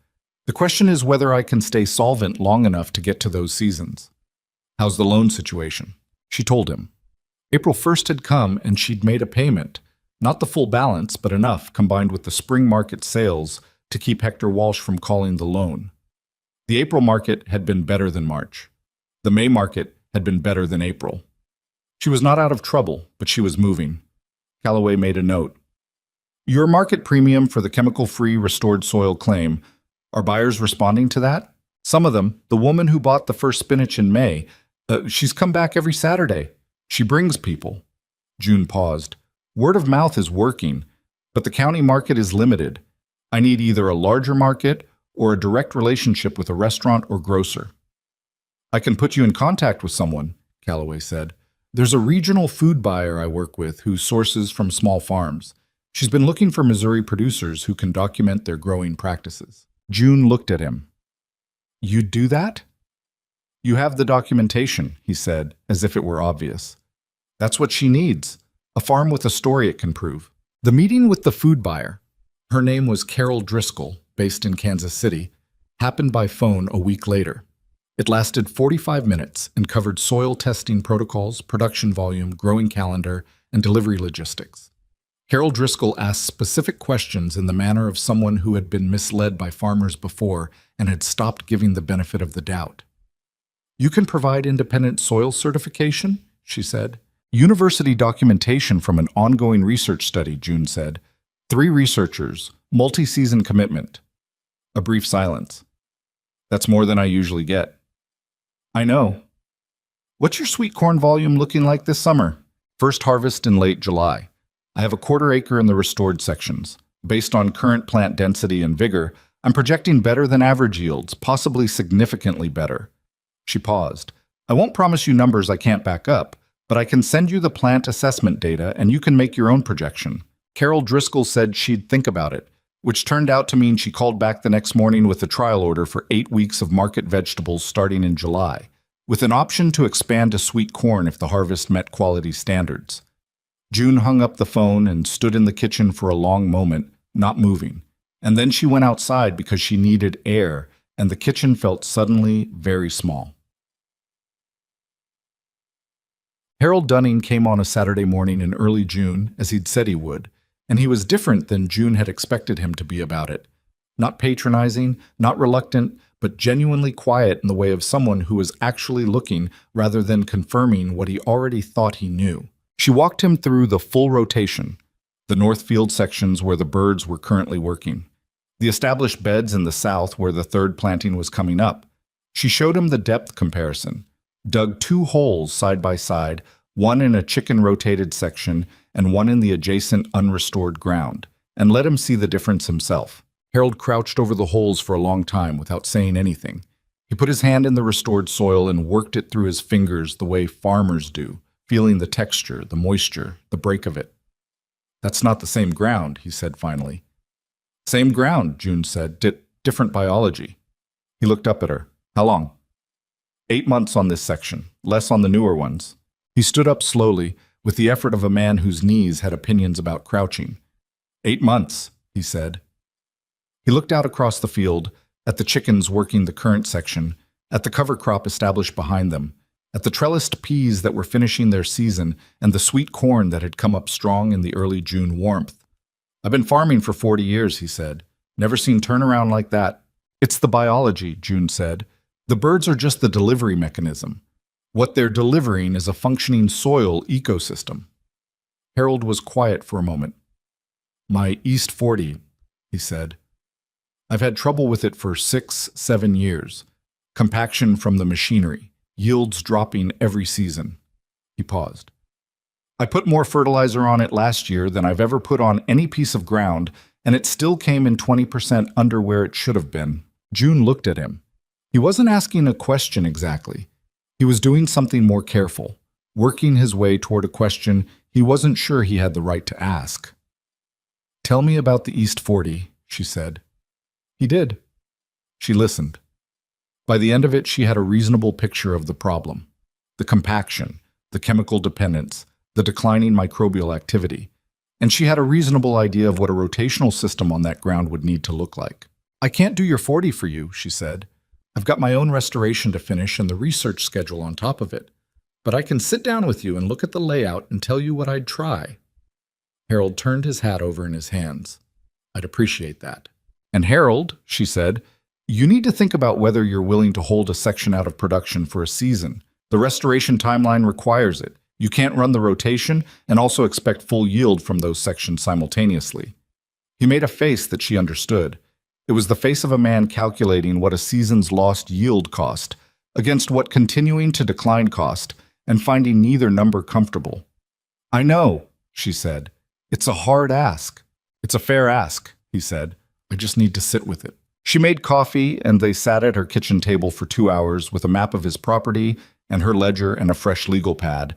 "The question is whether I can stay solvent long enough to get to those seasons." "How's the loan situation?" She told him. April 1st had come and she'd made a payment, not the full balance, but enough combined with the spring market sales to keep Hector Walsh from calling the loan. The April market had been better than March. The May market had been better than April. She was not out of trouble, but she was moving. Calloway made a note. "Your market premium for the chemical-free restored soil claim, are buyers responding to that? Some of them, the woman who bought the first spinach in May, she's come back every Saturday. She brings people." June paused. "Word of mouth is working, but the county market is limited. I need either a larger market or a direct relationship with a restaurant or grocer." "I can put you in contact with someone," Calloway said. "There's a regional food buyer I work with who sources from small farms. She's been looking for Missouri producers who can document their growing practices." June looked at him. "You'd do that?" "You have the documentation," he said, as if it were obvious. "That's what she needs, a farm with a story it can prove." The meeting with the food buyer, her name was Carol Driscoll, based in Kansas City, happened by phone a week later. It lasted 45 minutes and covered soil testing protocols, production volume, growing calendar, and delivery logistics. Carol Driscoll asked specific questions in the manner of someone who had been misled by farmers before and had stopped giving the benefit of the doubt. "You can provide independent soil certification?" she said. "University documentation from an ongoing research study," June said. 3 researchers, multi-season commitment. A brief silence. "That's more than I usually get." "I know. What's your sweet corn volume looking like this summer?" "First harvest in late July. I have a 1/4 acre in the restored sections. Based on current plant density and vigor, I'm projecting better than average yields, possibly significantly better." She paused. "I won't promise you numbers I can't back up, but I can send you the plant assessment data and you can make your own projection." Carol Driscoll said she'd think about it, which turned out to mean she called back the next morning with a trial order for 8 weeks of market vegetables starting in July, with an option to expand to sweet corn if the harvest met quality standards. June hung up the phone and stood in the kitchen for a long moment, not moving, and then she went outside because she needed air, and the kitchen felt suddenly very small. Harold Dunning came on a Saturday morning in early June, as he'd said he would, and he was different than June had expected him to be about it. Not patronizing, not reluctant, but genuinely quiet in the way of someone who was actually looking rather than confirming what he already thought he knew. She walked him through the full rotation, the Northfield sections where the birds were currently working, the established beds in the south where the 3rd planting was coming up. She showed him the depth comparison, dug 2 holes side by side, one in a chicken-rotated section and one in the adjacent unrestored ground, and let him see the difference himself. Harold crouched over the holes for a long time without saying anything. He put his hand in the restored soil and worked it through his fingers the way farmers do, feeling the texture, the moisture, the break of it. "That's not the same ground," he said finally. "Same ground," June said. Different biology." He looked up at her. "How long?" 8 months on this section, less on the newer ones." He stood up slowly, with the effort of a man whose knees had opinions about crouching. 8 months, he said. He looked out across the field, at the chickens working the current section, at the cover crop established behind them, at the trellised peas that were finishing their season, and the sweet corn that had come up strong in the early June warmth. "I've been farming for 40 years, he said. "Never seen turnaround like that." "It's the biology," June said. "The birds are just the delivery mechanism. What they're delivering is a functioning soil ecosystem." Harold was quiet for a moment. "My East 40, he said. "I've had trouble with it for 6-7 years. Compaction from the machinery. Yields dropping every season." He paused. "I put more fertilizer on it last year than I've ever put on any piece of ground, and it still came in 20% under where it should have been." June looked at him. He wasn't asking a question exactly. He was doing something more careful, working his way toward a question he wasn't sure he had the right to ask. "Tell me about the East 40, she said. He did. She listened. By the end of it, she had a reasonable picture of the problem. The compaction, the chemical dependence, the declining microbial activity. And she had a reasonable idea of what a rotational system on that ground would need to look like. "I can't do your 40 for you," she said. "I've got my own restoration to finish and the research schedule on top of it. But I can sit down with you and look at the layout and tell you what I'd try." Harold turned his hat over in his hands. "I'd appreciate that." "And Harold," she said, "you need to think about whether you're willing to hold a section out of production for a season. The restoration timeline requires it. You can't run the rotation and also expect full yield from those sections simultaneously." He made a face that she understood. It was the face of a man calculating what a season's lost yield cost against what continuing to decline cost and finding neither number comfortable. "I know," she said. "It's a hard ask." "It's a fair ask," he said. "I just need to sit with it." She made coffee, and they sat at her kitchen table for 2 hours with a map of his property and her ledger and a fresh legal pad,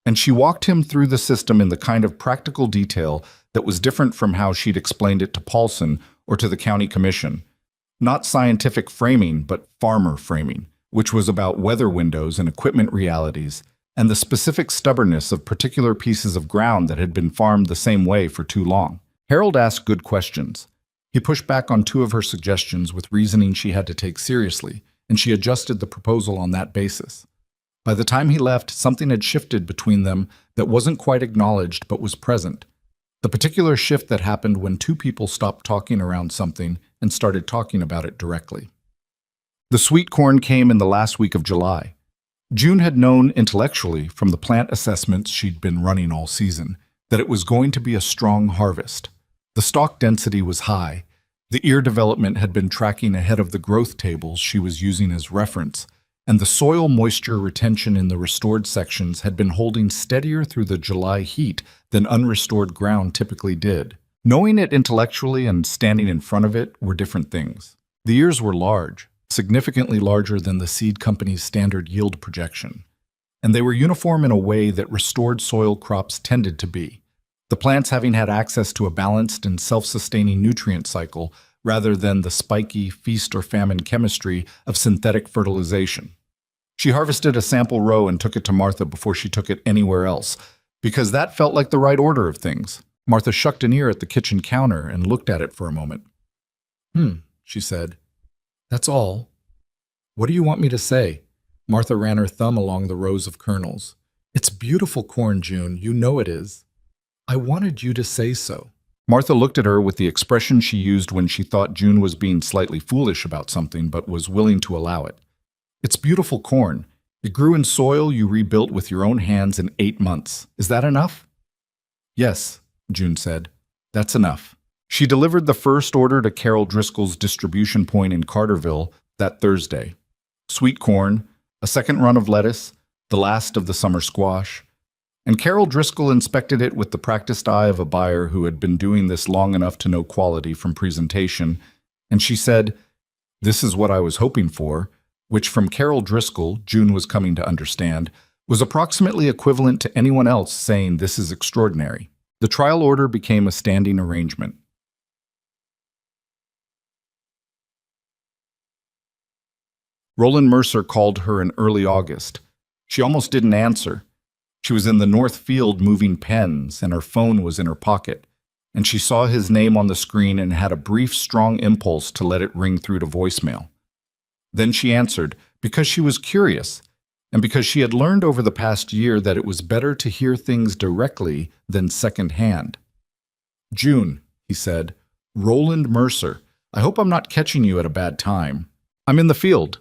and she walked him through the system in the kind of practical detail that was different from how she'd explained it to Paulson or to the county commission. Not scientific framing, but farmer framing, which was about weather windows and equipment realities, and the specific stubbornness of particular pieces of ground that had been farmed the same way for too long. Harold asked good questions. He pushed back on 2 of her suggestions with reasoning she had to take seriously, and she adjusted the proposal on that basis. By the time he left, something had shifted between them that wasn't quite acknowledged but was present. The particular shift that happened when two people stopped talking around something and started talking about it directly. The sweet corn came in the last week of July. June had known intellectually from the plant assessments she'd been running all season that it was going to be a strong harvest. The stalk density was high. The ear development had been tracking ahead of the growth tables she was using as reference, and the soil moisture retention in the restored sections had been holding steadier through the July heat than unrestored ground typically did. Knowing it intellectually and standing in front of it were different things. The ears were large, significantly larger than the seed company's standard yield projection, and they were uniform in a way that restored soil crops tended to be, the plants having had access to a balanced and self-sustaining nutrient cycle rather than the spiky feast or famine chemistry of synthetic fertilization. She harvested a sample row and took it to Martha before she took it anywhere else, because that felt like the right order of things. Martha shucked an ear at the kitchen counter and looked at it for a moment. She said. That's all. What do you want me to say? Martha ran her thumb along the rows of kernels. It's beautiful corn, June. You know it is. I wanted you to say so. Martha looked at her with the expression she used when she thought June was being slightly foolish about something but was willing to allow it. It's beautiful corn. It grew in soil you rebuilt with your own hands in 8 months. Is that enough? Yes, June said. That's enough. She delivered the first order to Carol Driscoll's distribution point in Carterville that Thursday. Sweet corn, a second run of lettuce, the last of the summer squash. And Carol Driscoll inspected it with the practiced eye of a buyer who had been doing this long enough to know quality from presentation, and she said, "This is what I was hoping for," which from Carol Driscoll, June was coming to understand, was approximately equivalent to anyone else saying this is extraordinary. The trial order became a standing arrangement. Roland Mercer called her in early August. She almost didn't answer. She was in the north field moving pens, and her phone was in her pocket, and she saw his name on the screen and had a brief, strong impulse to let it ring through to voicemail. Then she answered, because she was curious, and because she had learned over the past year that it was better to hear things directly than secondhand. "June," he said, "Roland Mercer. I hope I'm not catching you at a bad time. I'm in the field.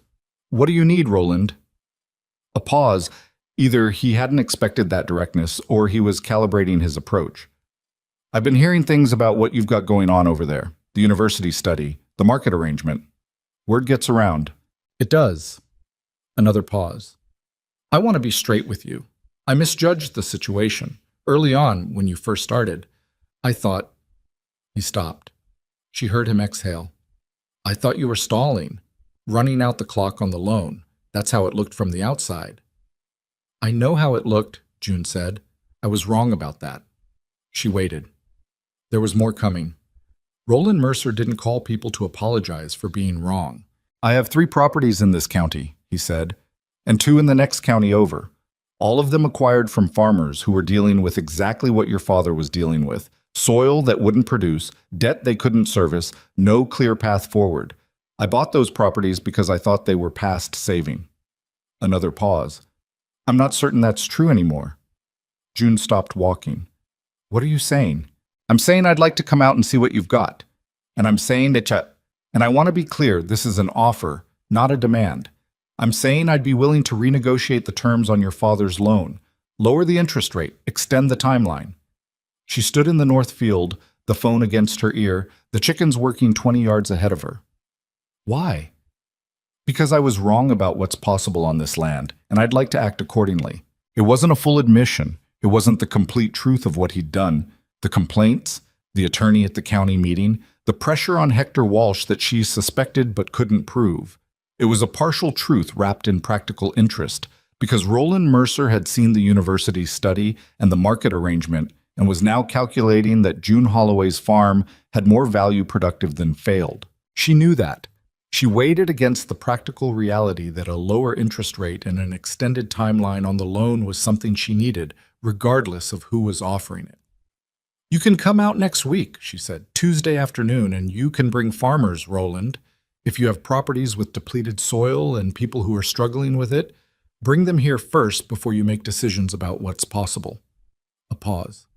What do you need, Roland?" A pause. Either he hadn't expected that directness, or he was calibrating his approach. "I've been hearing things about what you've got going on over there, the university study, the market arrangement. Word gets around." "It does." Another pause. "I want to be straight with you. I misjudged the situation. Early on, when you first started, I thought—" He stopped. She heard him exhale. "I thought you were stalling, running out the clock on the loan. That's how it looked from the outside." "I know how it looked," June said. "I was wrong about that." She waited. There was more coming. Roland Mercer didn't call people to apologize for being wrong. "I have 3 properties in this county," he said, "and 2 in the next county over. All of them acquired from farmers who were dealing with exactly what your father was dealing with. Soil that wouldn't produce, debt they couldn't service, no clear path forward. I bought those properties because I thought they were past saving." Another pause. "I'm not certain that's true anymore." June stopped walking. "What are you saying?" "I'm saying I'd like to come out and see what you've got. And I'm saying and I want to be clear, this is an offer, not a demand. I'm saying I'd be willing to renegotiate the terms on your father's loan, lower the interest rate, extend the timeline." She stood in the north field, the phone against her ear, the chickens working 20 yards ahead of her. "Why?" "Because I was wrong about what's possible on this land, and I'd like to act accordingly. It wasn't a full admission. It wasn't the complete truth of what he'd done. The complaints, the attorney at the county meeting, the pressure on Hector Walsh that she suspected but couldn't prove. It was a partial truth wrapped in practical interest, because Roland Mercer had seen the university study and the market arrangement and was now calculating that June Holloway's farm had more value productive than failed. She knew that. She weighed it against the practical reality that a lower interest rate and an extended timeline on the loan was something she needed, regardless of who was offering it. "You can come out next week," she said, "Tuesday afternoon, and you can bring farmers, Roland. If you have properties with depleted soil and people who are struggling with it, bring them here first before you make decisions about what's possible. A pause.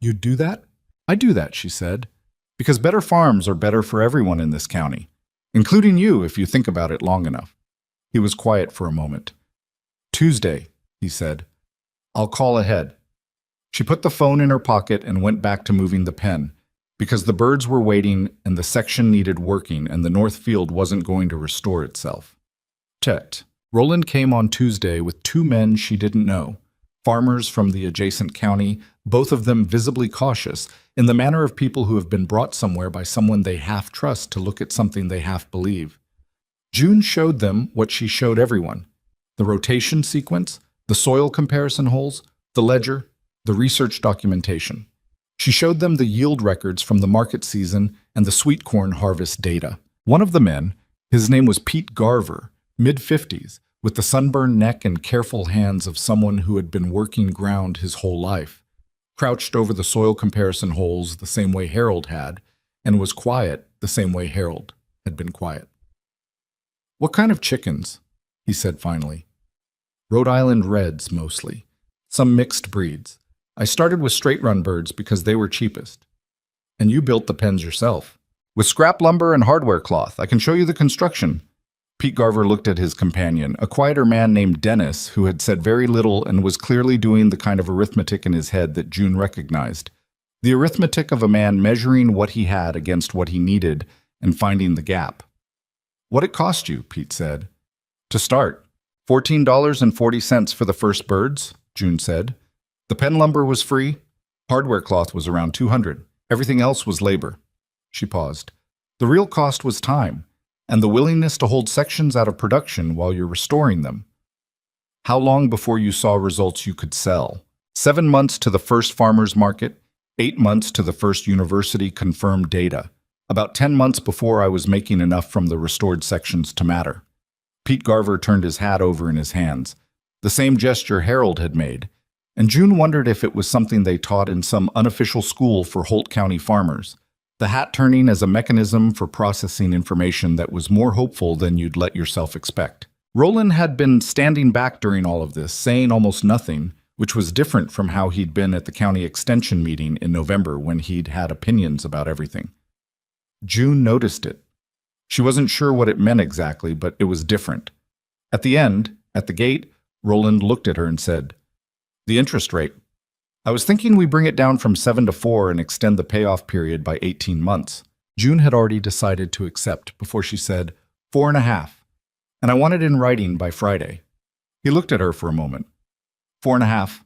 You do that? I do that, she said, because better farms are better for everyone in this county, including you if you think about it long enough. He was quiet for a moment. Tuesday, he said. I'll call ahead. She put the phone in her pocket and went back to moving the pen, because the birds were waiting and the section needed working and the north field wasn't going to restore itself. Chet. Roland came on Tuesday with two men she didn't know, farmers from the adjacent county, both of them visibly cautious, in the manner of people who have been brought somewhere by someone they half trust to look at something they half believe. June showed them what she showed everyone: the rotation sequence, the soil comparison holes, the ledger, the research documentation. She showed them the yield records from the market season and the sweet corn harvest data. One of the men, his name was Pete Garver, mid-50s, with the sunburned neck and careful hands of someone who had been working ground his whole life, crouched over the soil comparison holes the same way Harold had, and was quiet the same way Harold had been quiet. What kind of chickens? He said finally. Rhode Island Reds, mostly. Some mixed breeds. I started with straight-run birds because they were cheapest. And you built the pens yourself. With scrap lumber and hardware cloth. I can show you the construction. Pete Garver looked at his companion, a quieter man named Dennis, who had said very little and was clearly doing the kind of arithmetic in his head that June recognized. The arithmetic of a man measuring what he had against what he needed and finding the gap. What it cost you, Pete said. To start, $14.40 for the first birds, June said. The pen lumber was free. Hardware cloth was around $200. Everything else was labor. She paused. The real cost was time, and the willingness to hold sections out of production while you're restoring them. How long before you saw results you could sell? 7 months to the first farmer's market, 8 months to the first university-confirmed data. About 10 months before I was making enough from the restored sections to matter. Pete Garver turned his hat over in his hands, the same gesture Harold had made, and June wondered if it was something they taught in some unofficial school for Holt County farmers, the hat turning as a mechanism for processing information that was more hopeful than you'd let yourself expect. Roland had been standing back during all of this, saying almost nothing, which was different from how he'd been at the county extension meeting in November when he'd had opinions about everything. June noticed it. She wasn't sure what it meant exactly, but it was different. At the end, at the gate, Roland looked at her and said, "The interest rate. I was thinking we bring it down from 7 to 4 and extend the payoff period by 18 months. June had already decided to accept before she said, 4.5. And I want it in writing by Friday. He looked at her for a moment. 4.5.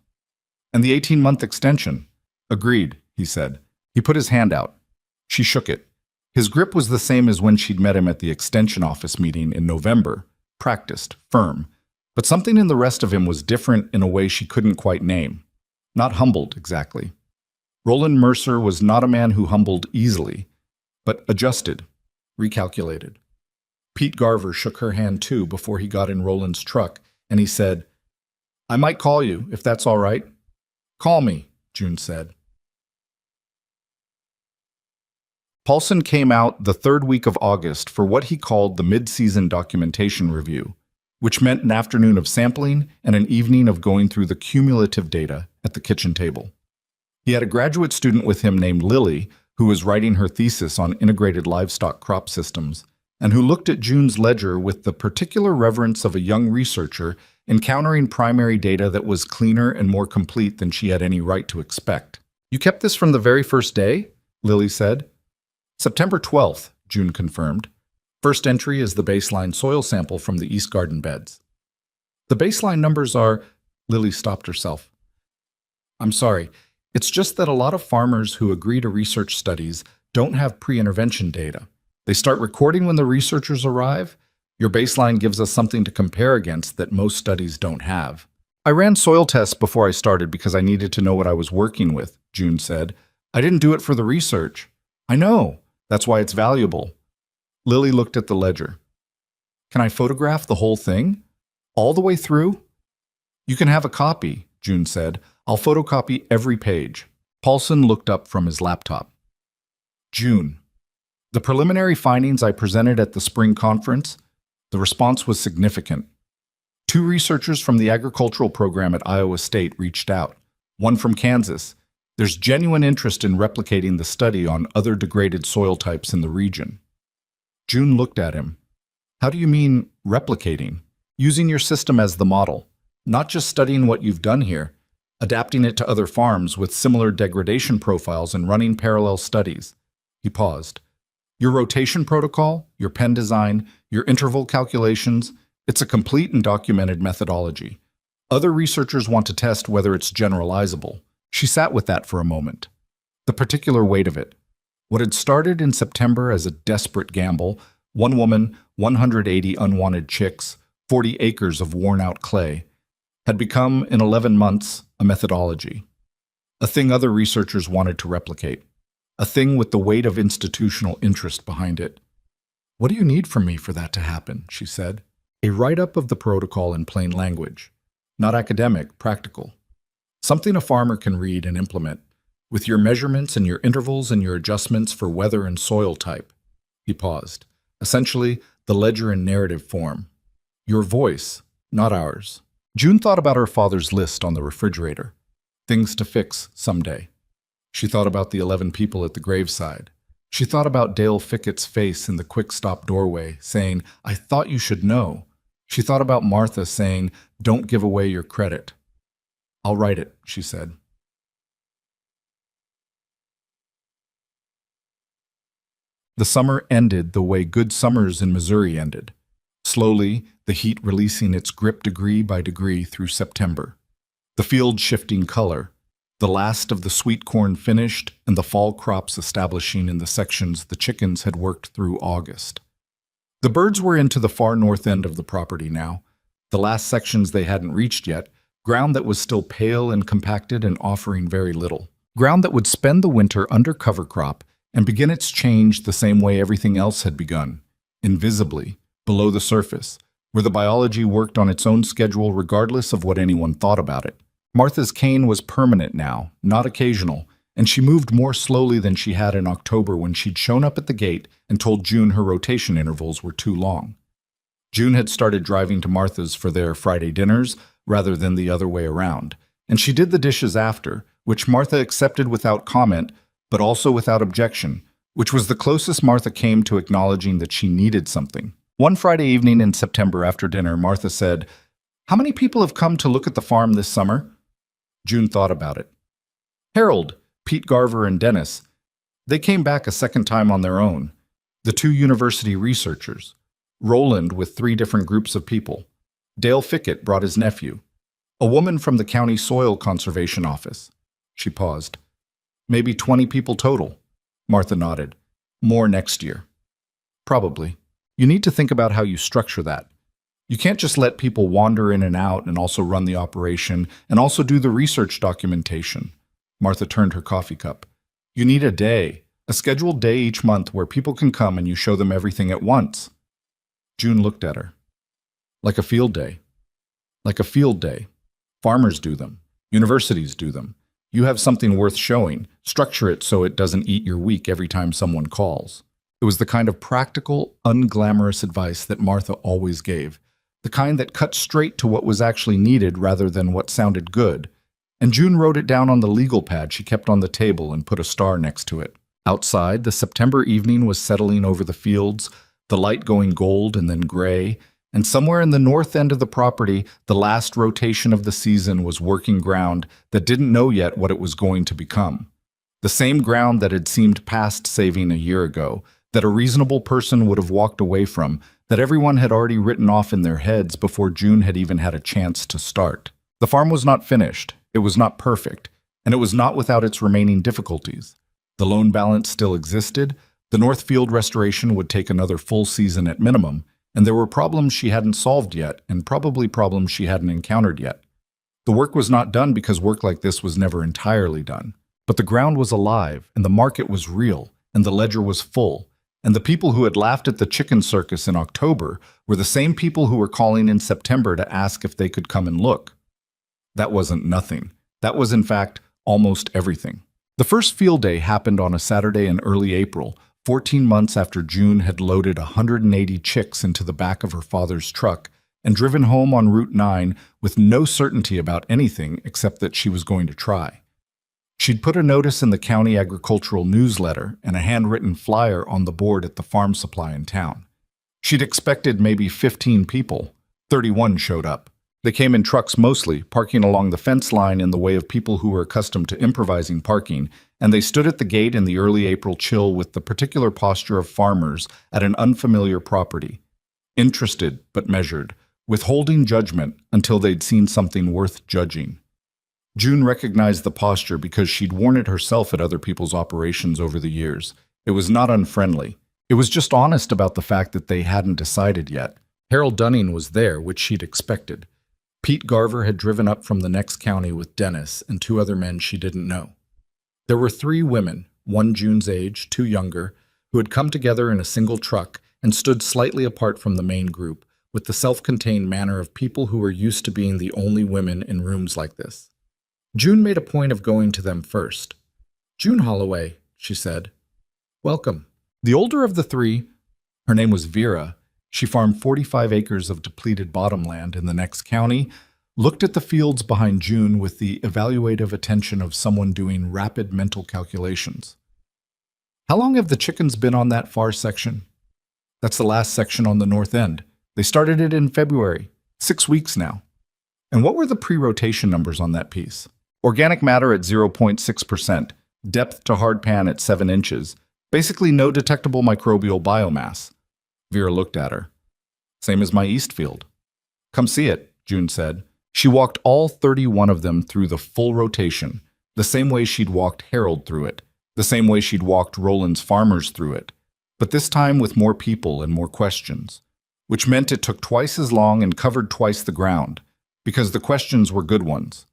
And the 18-month extension. Agreed, he said. He put his hand out. She shook it. His grip was the same as when she'd met him at the extension office meeting in November, practiced, firm. But something in the rest of him was different in a way she couldn't quite name. Not humbled, exactly. Roland Mercer was not a man who humbled easily, but adjusted, recalculated. Pete Garver shook her hand too before he got in Roland's truck, and he said, "I might call you, if that's all right." "Call me," June said. Paulson came out the third week of August for what he called the mid-season documentation review, which meant an afternoon of sampling and an evening of going through the cumulative data at the kitchen table. He had a graduate student with him named Lily, who was writing her thesis on integrated livestock crop systems, and who looked at June's ledger with the particular reverence of a young researcher encountering primary data that was cleaner and more complete than she had any right to expect. "You kept this from the very first day?" Lily said. "September 12th, June confirmed. First entry is the baseline soil sample from the East Garden beds." "The baseline numbers are—" Lily stopped herself. "I'm sorry. It's just that a lot of farmers who agree to research studies don't have pre-intervention data. They start recording when the researchers arrive. Your baseline gives us something to compare against that most studies don't have." "I ran soil tests before I started because I needed to know what I was working with," June said. "I didn't do it for the research." "I know. That's why it's valuable." Lily looked at the ledger. "Can I photograph the whole thing? All the way through?" "You can have a copy," June said. "I'll photocopy every page." Paulson looked up from his laptop. "June, The preliminary findings I presented at the spring conference, the response was significant. 2 researchers from the agricultural program at Iowa State reached out, one from Kansas. There's genuine interest in replicating the study on other degraded soil types in the region. June looked at him. How do you mean, replicating? Using your system as the model, not just studying what you've done here, adapting it to other farms with similar degradation profiles and running parallel studies. He paused. Your rotation protocol, your pen design, your interval calculations, it's a complete and documented methodology. Other researchers want to test whether it's generalizable. She sat with that for a moment. The particular weight of it. What had started in September as a desperate gamble, 1 woman, 180 unwanted chicks, 40 acres of worn-out clay, had become, in 11 months, a methodology. A thing other researchers wanted to replicate. A thing with the weight of institutional interest behind it. What do you need from me for that to happen? She said. A write-up of the protocol in plain language. Not academic, practical. Something a farmer can read and implement, with your measurements and your intervals and your adjustments for weather and soil type. He paused. Essentially, the ledger in narrative form. Your voice, not ours. June thought about her father's list on the refrigerator. Things to fix someday. She thought about the 11 people at the graveside. She thought about Dale Fickett's face in the quick-stop doorway, saying, I thought you should know. She thought about Martha saying, don't give away your credit. I'll write it, she said. The summer ended the way good summers in Missouri ended. Slowly, the heat releasing its grip degree by degree through September. The field shifting color, the last of the sweet corn finished and the fall crops establishing in the sections the chickens had worked through August. The birds were into the far north end of the property now, the last sections they hadn't reached yet, ground that was still pale and compacted and offering very little. Ground that would spend the winter under cover crop and begin its change the same way everything else had begun, invisibly, below the surface, where the biology worked on its own schedule regardless of what anyone thought about it. Martha's cane was permanent now, not occasional, and she moved more slowly than she had in October when she'd shown up at the gate and told June her rotation intervals were too long. June had started driving to Martha's for their Friday dinners rather than the other way around, and she did the dishes after, which Martha accepted without comment, but also without objection, which was the closest Martha came to acknowledging that she needed something. One Friday evening in September after dinner, Martha said, How many people have come to look at the farm this summer? June thought about it. Harold, Pete Garver, and Dennis. They came back a second time on their own. The 2 university researchers. Roland with 3 different groups of people. Dale Fickett brought his nephew. A woman from the county soil conservation office. She paused. Maybe 20 people total. Martha nodded. More next year. Probably. You need to think about how you structure that. You can't just let people wander in and out and also run the operation and also do the research documentation. Martha turned her coffee cup. You need a day, a scheduled day each month where people can come and you show them everything at once. June looked at her. Like a field day. Like a field day. Farmers do them. Universities do them. You have something worth showing. Structure it so it doesn't eat your week every time someone calls. It was the kind of practical, unglamorous advice that Martha always gave. The kind that cut straight to what was actually needed rather than what sounded good. And June wrote it down on the legal pad she kept on the table and put a star next to it. Outside, the September evening was settling over the fields, the light going gold and then gray, and somewhere in the north end of the property, the last rotation of the season was working ground that didn't know yet what it was going to become. The same ground that had seemed past saving a year ago, that a reasonable person would have walked away from, that everyone had already written off in their heads before June had even had a chance to start. The farm was not finished, it was not perfect, and it was not without its remaining difficulties. The loan balance still existed, the North Field restoration would take another full season at minimum, and there were problems she hadn't solved yet, and probably problems she hadn't encountered yet. The work was not done because work like this was never entirely done. But the ground was alive, and the market was real, and the ledger was full, and the people who had laughed at the chicken circus in October were the same people who were calling in September to ask if they could come and look. That wasn't nothing. That was, in fact, almost everything. The first field day happened on a Saturday in early April, 14 months after June had loaded 180 chicks into the back of her father's truck and driven home on Route 9 with no certainty about anything except that she was going to try. She'd put a notice in the county agricultural newsletter and a handwritten flyer on the board at the farm supply in town. She'd expected maybe 15 people. 31 showed up. They came in trucks mostly, parking along the fence line in the way of people who were accustomed to improvising parking, and they stood at the gate in the early April chill with the particular posture of farmers at an unfamiliar property. Interested but measured, withholding judgment until they'd seen something worth judging. June recognized the posture because she'd worn it herself at other people's operations over the years. It was not unfriendly. It was just honest about the fact that they hadn't decided yet. Harold Dunning was there, which she'd expected. Pete Garver had driven up from the next county with Dennis and 2 other men she didn't know. There were 3 women, 1 June's age, 2 younger, who had come together in a single truck and stood slightly apart from the main group, with the self-contained manner of people who were used to being the only women in rooms like this. June made a point of going to them first. "June Holloway," she said. "Welcome." The older of the 3, her name was Vera, she farmed 45 acres of depleted bottomland in the next county, looked at the fields behind June with the evaluative attention of someone doing rapid mental calculations. "How long have the chickens been on that far section?" "That's the last section on the north end. They started it in February. 6 weeks now." "And what were the pre-rotation numbers on that piece?" "Organic matter at 0.6%, depth to hard pan at 7 inches, basically no detectable microbial biomass." Vera looked at her. "Same as my east field." "Come see it," June said. She walked all 31 of them through the full rotation, the same way she'd walked Harold through it, the same way she'd walked Roland's farmers through it, but this time with more people and more questions, which meant it took twice as long and covered twice the ground, because the questions were good ones.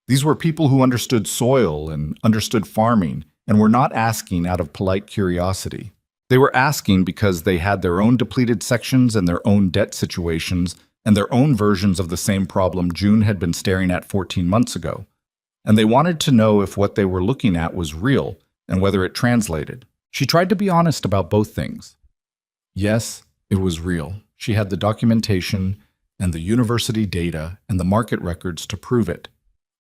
These were people who understood soil and understood farming and were not asking out of polite curiosity. They were asking because they had their own depleted sections and their own debt situations and their own versions of the same problem June had been staring at 14 months ago. And they wanted to know if what they were looking at was real and whether it translated. She tried to be honest about both things. Yes, it was real. She had the documentation and the university data and the market records to prove it.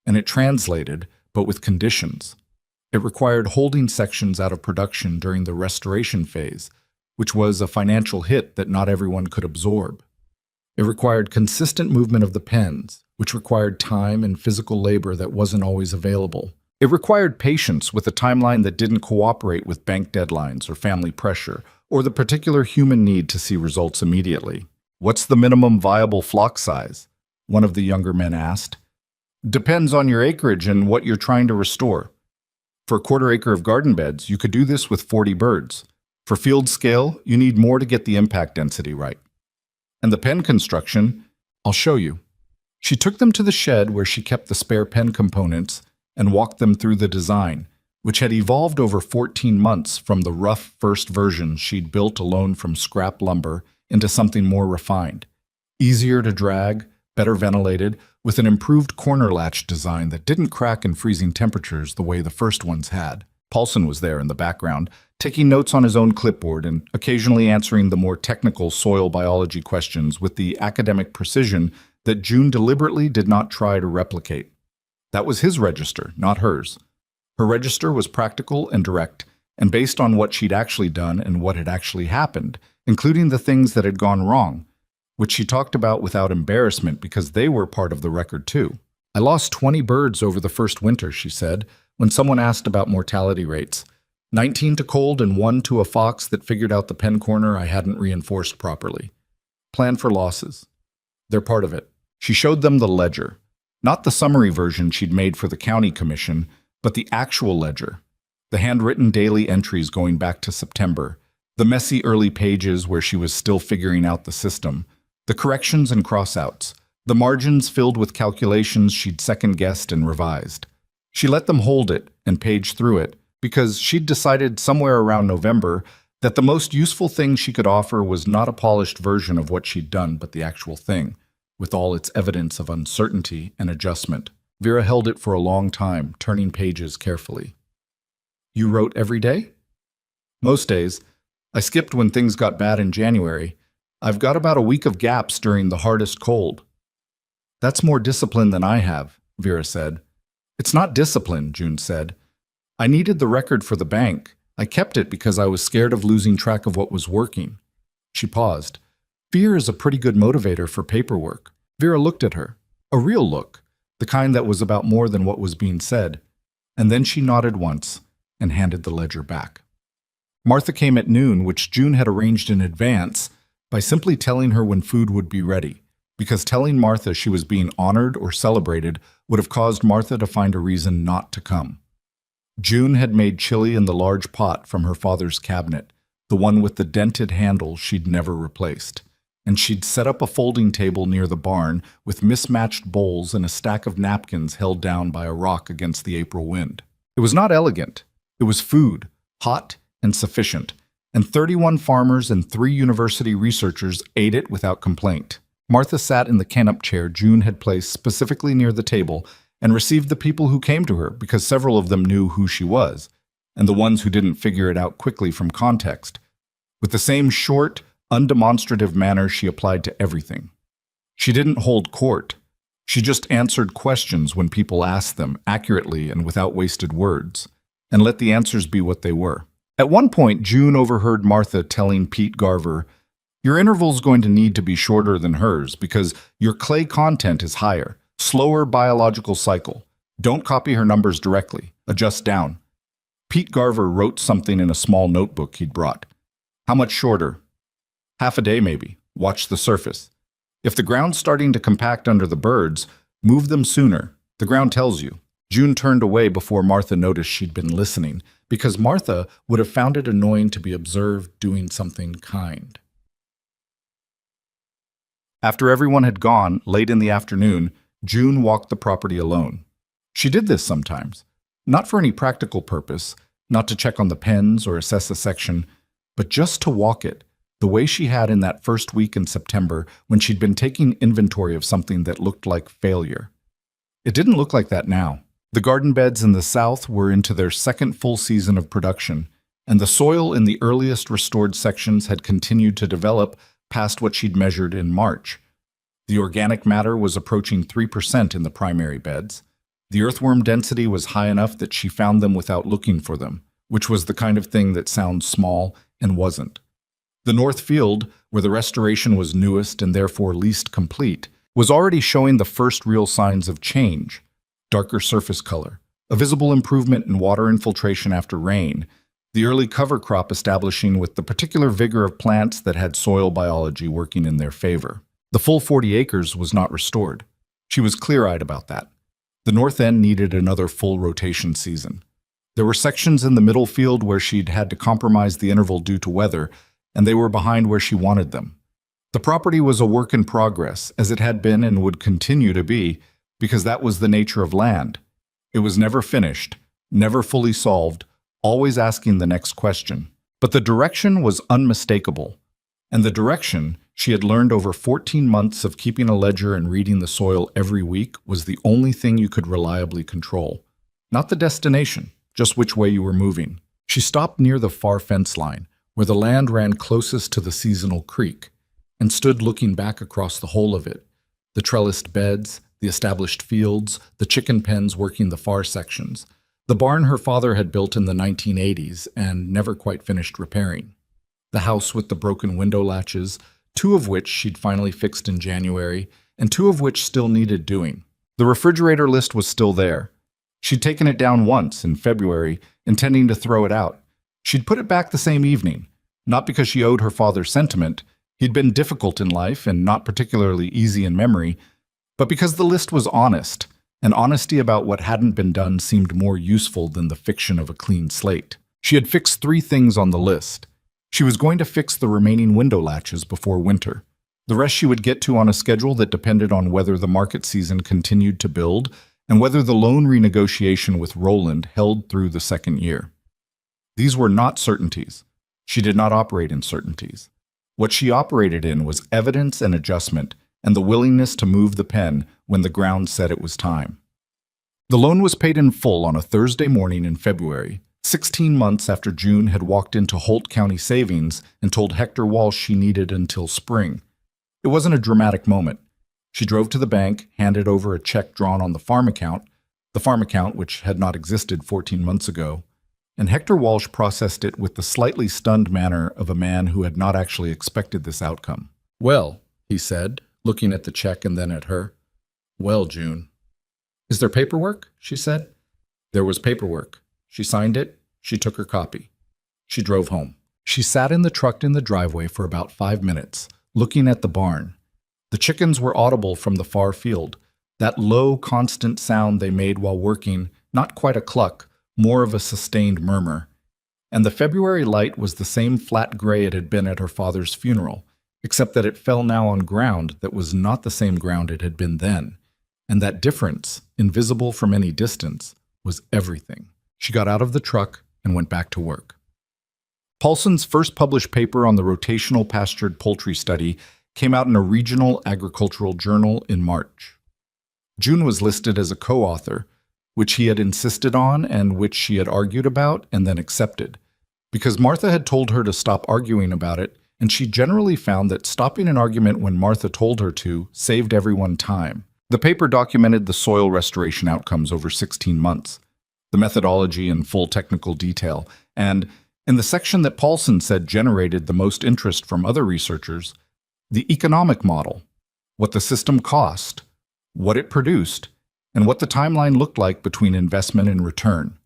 And it translated, but with conditions. It required holding sections out of production during the restoration phase, which was a financial hit that not everyone could absorb. It required consistent movement of the pens, which required time and physical labor that wasn't always available. It required patience with a timeline that didn't cooperate with bank deadlines or family pressure, or the particular human need to see results immediately. "What's the minimum viable flock size?" one of the younger men asked. "Depends on your acreage and what you're trying to restore. For a 1/4 acre of garden beds, you could do this with 40 birds. For field scale, you need more to get the impact density right. And the pen construction, I'll show you." She took them to the shed where she kept the spare pen components and walked them through the design, which had evolved over 14 months from the rough first versions she'd built alone from scrap lumber into something more refined. Easier to drag, better ventilated, with an improved corner latch design that didn't crack in freezing temperatures the way the first ones had. Paulson was there in the background, taking notes on his own clipboard and occasionally answering the more technical soil biology questions with the academic precision that June deliberately did not try to replicate. That was his register, not hers. Her register was practical and direct, and based on what she'd actually done and what had actually happened, including the things that had gone wrong, which she talked about without embarrassment because they were part of the record too. "I lost 20 birds over the first winter," she said, when someone asked about mortality rates. 19 to cold and 1 to a fox that figured out the pen corner I hadn't reinforced properly. Plan for losses. They're part of it. She showed them the ledger. Not the summary version she'd made for the county commission, but the actual ledger. The handwritten daily entries going back to September. The messy early pages where she was still figuring out the system. The corrections and crossouts. The margins filled with calculations she'd second-guessed and revised. She let them hold it and page through it because she'd decided somewhere around November that the most useful thing she could offer was not a polished version of what she'd done, but the actual thing, with all its evidence of uncertainty and adjustment. Vera held it for a long time, turning pages carefully. "You wrote every day?" "Most days. I skipped when things got bad in January. I've got about a week of gaps during the hardest cold." "That's more discipline than I have," Vera said. "It's not discipline," June said. "I needed the record for the bank. I kept it because I was scared of losing track of what was working." She paused. "Fear is a pretty good motivator for paperwork." Vera looked at her. A real look, the kind that was about more than what was being said. And then she nodded once and handed the ledger back. Martha came at noon, which June had arranged in advance by simply telling her when food would be ready, because telling Martha she was being honored or celebrated would have caused Martha to find a reason not to come. June had made chili in the large pot from her father's cabinet, the one with the dented handle she'd never replaced, and she'd set up a folding table near the barn with mismatched bowls and a stack of napkins held down by a rock against the April wind. It was not elegant. It was food, hot and sufficient, and 31 farmers and 3 university researchers ate it without complaint. Martha sat in the canop chair June had placed specifically near the table and received the people who came to her because several of them knew who she was, and the ones who didn't figure it out quickly from context, with the same short, undemonstrative manner she applied to everything. She didn't hold court. She just answered questions when people asked them, accurately and without wasted words, and let the answers be what they were. At one point, June overheard Martha telling Pete Garver, "Your interval's going to need to be shorter than hers because your clay content is higher, slower biological cycle. Don't copy her numbers directly. Adjust down." Pete Garver wrote something in a small notebook he'd brought. "How much shorter?" "Half a day, maybe. Watch the surface. If the ground's starting to compact under the birds, move them sooner. The ground tells you." June turned away before Martha noticed she'd been listening, because Martha would have found it annoying to be observed doing something kind. After everyone had gone, late in the afternoon, June walked the property alone. She did this sometimes, not for any practical purpose, not to check on the pens or assess a section, but just to walk it, the way she had in that first week in September when she'd been taking inventory of something that looked like failure. It didn't look like that now. The garden beds in the south were into their second full season of production, and the soil in the earliest restored sections had continued to develop past what she'd measured in March. The organic matter was approaching 3% in the primary beds. The earthworm density was high enough that she found them without looking for them, which was the kind of thing that sounds small and wasn't. The north field, where the restoration was newest and therefore least complete, was already showing the first real signs of change. Darker surface color, a visible improvement in water infiltration after rain, the early cover crop establishing with the particular vigor of plants that had soil biology working in their favor. The full 40 acres was not restored. She was clear-eyed about that. The north end needed another full rotation season. There were sections in the middle field where she'd had to compromise the interval due to weather, and they were behind where she wanted them. The property was a work in progress, as it had been and would continue to be, because that was the nature of land. It was never finished, never fully solved, always asking the next question. But the direction was unmistakable. And the direction, she had learned over 14 months of keeping a ledger and reading the soil every week, was the only thing you could reliably control. Not the destination, just which way you were moving. She stopped near the far fence line, where the land ran closest to the seasonal creek, and stood looking back across the whole of it, the trellised beds, the established fields, the chicken pens working the far sections, the barn her father had built in the 1980s and never quite finished repairing, the house with the broken window latches, 2 of which she'd finally fixed in January, and 2 of which still needed doing. The refrigerator list was still there. She'd taken it down once in February, intending to throw it out. She'd put it back the same evening, not because she owed her father sentiment. He'd been difficult in life and not particularly easy in memory, but because the list was honest, and honesty about what hadn't been done seemed more useful than the fiction of a clean slate. She had fixed 3 things on the list. She was going to fix the remaining window latches before winter. The rest she would get to on a schedule that depended on whether the market season continued to build and whether the loan renegotiation with Roland held through the second year. These were not certainties. She did not operate in certainties. What she operated in was evidence and adjustment, and the willingness to move the pen when the ground said it was time. The loan was paid in full on a Thursday morning in February, 16 months after June had walked into Holt County Savings and told Hector Walsh she needed until spring. It wasn't a dramatic moment. She drove to the bank, handed over a check drawn on the farm account which had not existed 14 months ago, and Hector Walsh processed it with the slightly stunned manner of a man who had not actually expected this outcome. "Well," he said, looking at the check and then at her. "Well, June." "Is there paperwork?" she said. There was paperwork. She signed it. She took her copy. She drove home. She sat in the truck in the driveway for about 5 minutes, looking at the barn. The chickens were audible from the far field, that low, constant sound they made while working, not quite a cluck, more of a sustained murmur. And the February light was the same flat gray it had been at her father's funeral, except that it fell now on ground that was not the same ground it had been then. And that difference, invisible from any distance, was everything. She got out of the truck and went back to work. Paulson's first published paper on the rotational pastured poultry study came out in a regional agricultural journal in March. June was listed as a co-author, which he had insisted on and which she had argued about and then accepted, because Martha had told her to stop arguing about it, and she generally found that stopping an argument when Martha told her to saved everyone time. The paper documented the soil restoration outcomes over 16 months, the methodology in full technical detail, and, in the section that Paulson said generated the most interest from other researchers, the economic model, what the system cost, what it produced, and what the timeline looked like between investment and return.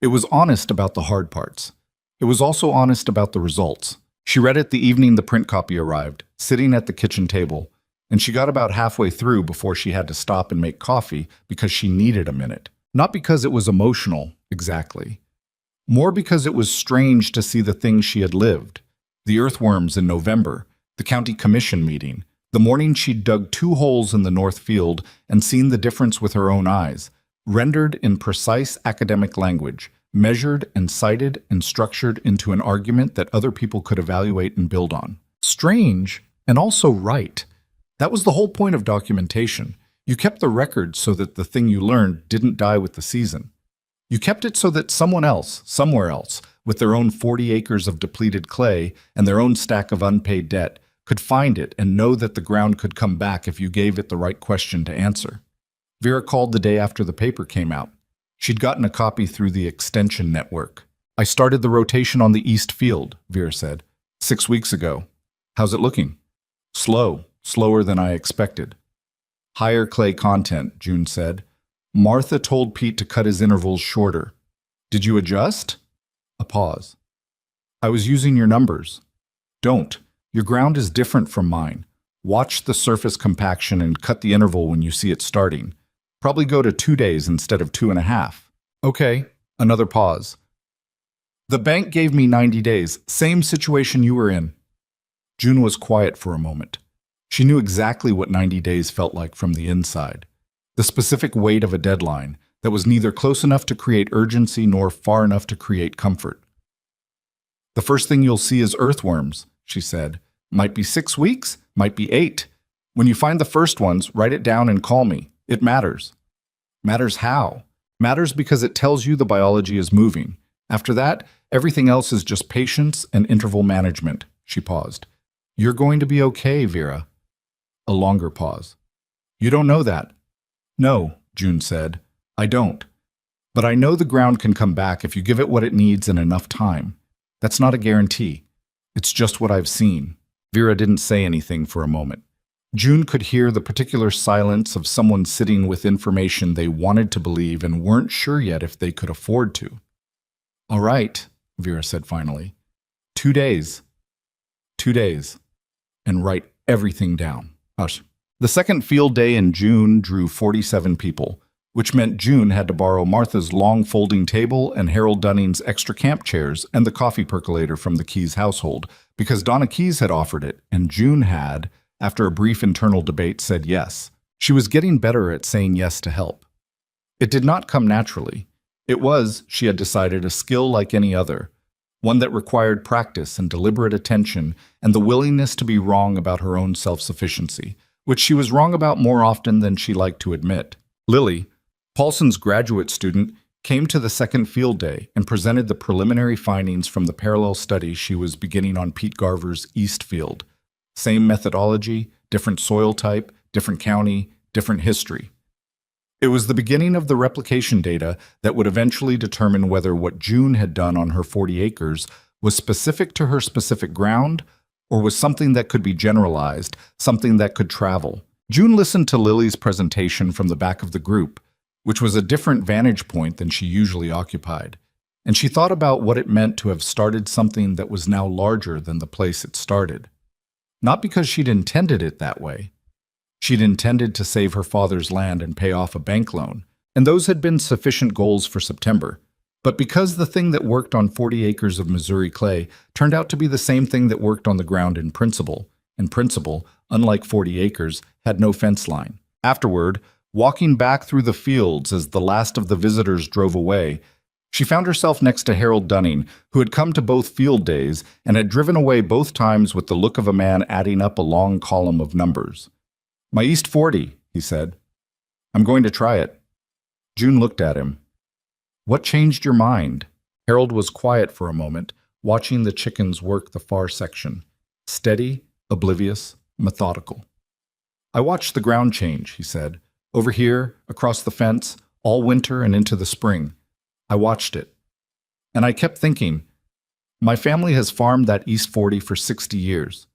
It was honest about the hard parts. It was also honest about the results. She read it the evening the print copy arrived, sitting at the kitchen table, and she got about halfway through before she had to stop and make coffee because she needed a minute. Not because it was emotional, exactly. More because it was strange to see the things she had lived. The earthworms in November, the county commission meeting, the morning she'd dug 2 holes in the north field and seen the difference with her own eyes, rendered in precise academic language, measured and cited and structured into an argument that other people could evaluate and build on. Strange, and also right. That was the whole point of documentation. You kept the record so that the thing you learned didn't die with the season. You kept it so that someone else, somewhere else, with their own 40 acres of depleted clay and their own stack of unpaid debt, could find it and know that the ground could come back if you gave it the right question to answer. Vera called the day after the paper came out. She'd gotten a copy through the extension network. "I started the rotation on the east field," Vera said, 6 weeks ago. "How's it looking?" Slower than I expected." "Higher clay content," June said. "Martha told Pete to cut his intervals shorter. Did you adjust?" A pause. "I was using your numbers." "Don't. Your ground is different from mine. Watch the surface compaction and cut the interval when you see it starting. Probably go to 2 days instead of 2.5. "Okay." Another pause. "The bank gave me 90 days. Same situation you were in." June was quiet for a moment. She knew exactly what 90 days felt like from the inside. The specific weight of a deadline that was neither close enough to create urgency nor far enough to create comfort. "The first thing you'll see is earthworms," she said. "Might be 6 weeks, might be 8. When you find the first ones, write it down and call me. It matters." "Matters how?" "Matters because it tells you the biology is moving. After that, everything else is just patience and interval management." She paused. "You're going to be okay, Vera." A longer pause. "You don't know that." "No," June said. "I don't. But I know the ground can come back if you give it what it needs in enough time. That's not a guarantee. It's just what I've seen." Vera didn't say anything for a moment. June could hear the particular silence of someone sitting with information they wanted to believe and weren't sure yet if they could afford to. "All right," Vera said finally. 2 days. 2 days. And write everything down. Hush. The second field day in June drew 47 people, which meant June had to borrow Martha's long folding table and Harold Dunning's extra camp chairs and the coffee percolator from the Keys household, because Donna Keys had offered it, and June had, after a brief internal debate, said yes. She was getting better at saying yes to help. It did not come naturally. It was, she had decided, a skill like any other, one that required practice and deliberate attention and the willingness to be wrong about her own self-sufficiency, which she was wrong about more often than she liked to admit. Lily, Paulson's graduate student, came to the second field day and presented the preliminary findings from the parallel study she was beginning on Pete Garver's East Field. Same methodology, different soil type, different county, different history. It was the beginning of the replication data that would eventually determine whether what June had done on her 40 acres was specific to her specific ground or was something that could be generalized, something that could travel. June listened to Lily's presentation from the back of the group, which was a different vantage point than she usually occupied, and she thought about what it meant to have started something that was now larger than the place it started. Not because she'd intended it that way. She'd intended to save her father's land and pay off a bank loan, and those had been sufficient goals for September. But because the thing that worked on 40 acres of Missouri clay turned out to be the same thing that worked on the ground in principle, and principle, unlike 40 acres, had no fence line. Afterward, walking back through the fields as the last of the visitors drove away, she found herself next to Harold Dunning, who had come to both field days and had driven away both times with the look of a man adding up a long column of numbers. "My East 40, he said. "I'm going to try it." June looked at him. "What changed your mind?" Harold was quiet for a moment, watching the chickens work the far section. Steady, oblivious, methodical. "I watched the ground change," he said. "Over here, across the fence, all winter and into the spring. I watched it. And I kept thinking, my family has farmed that East 40 for 60 years.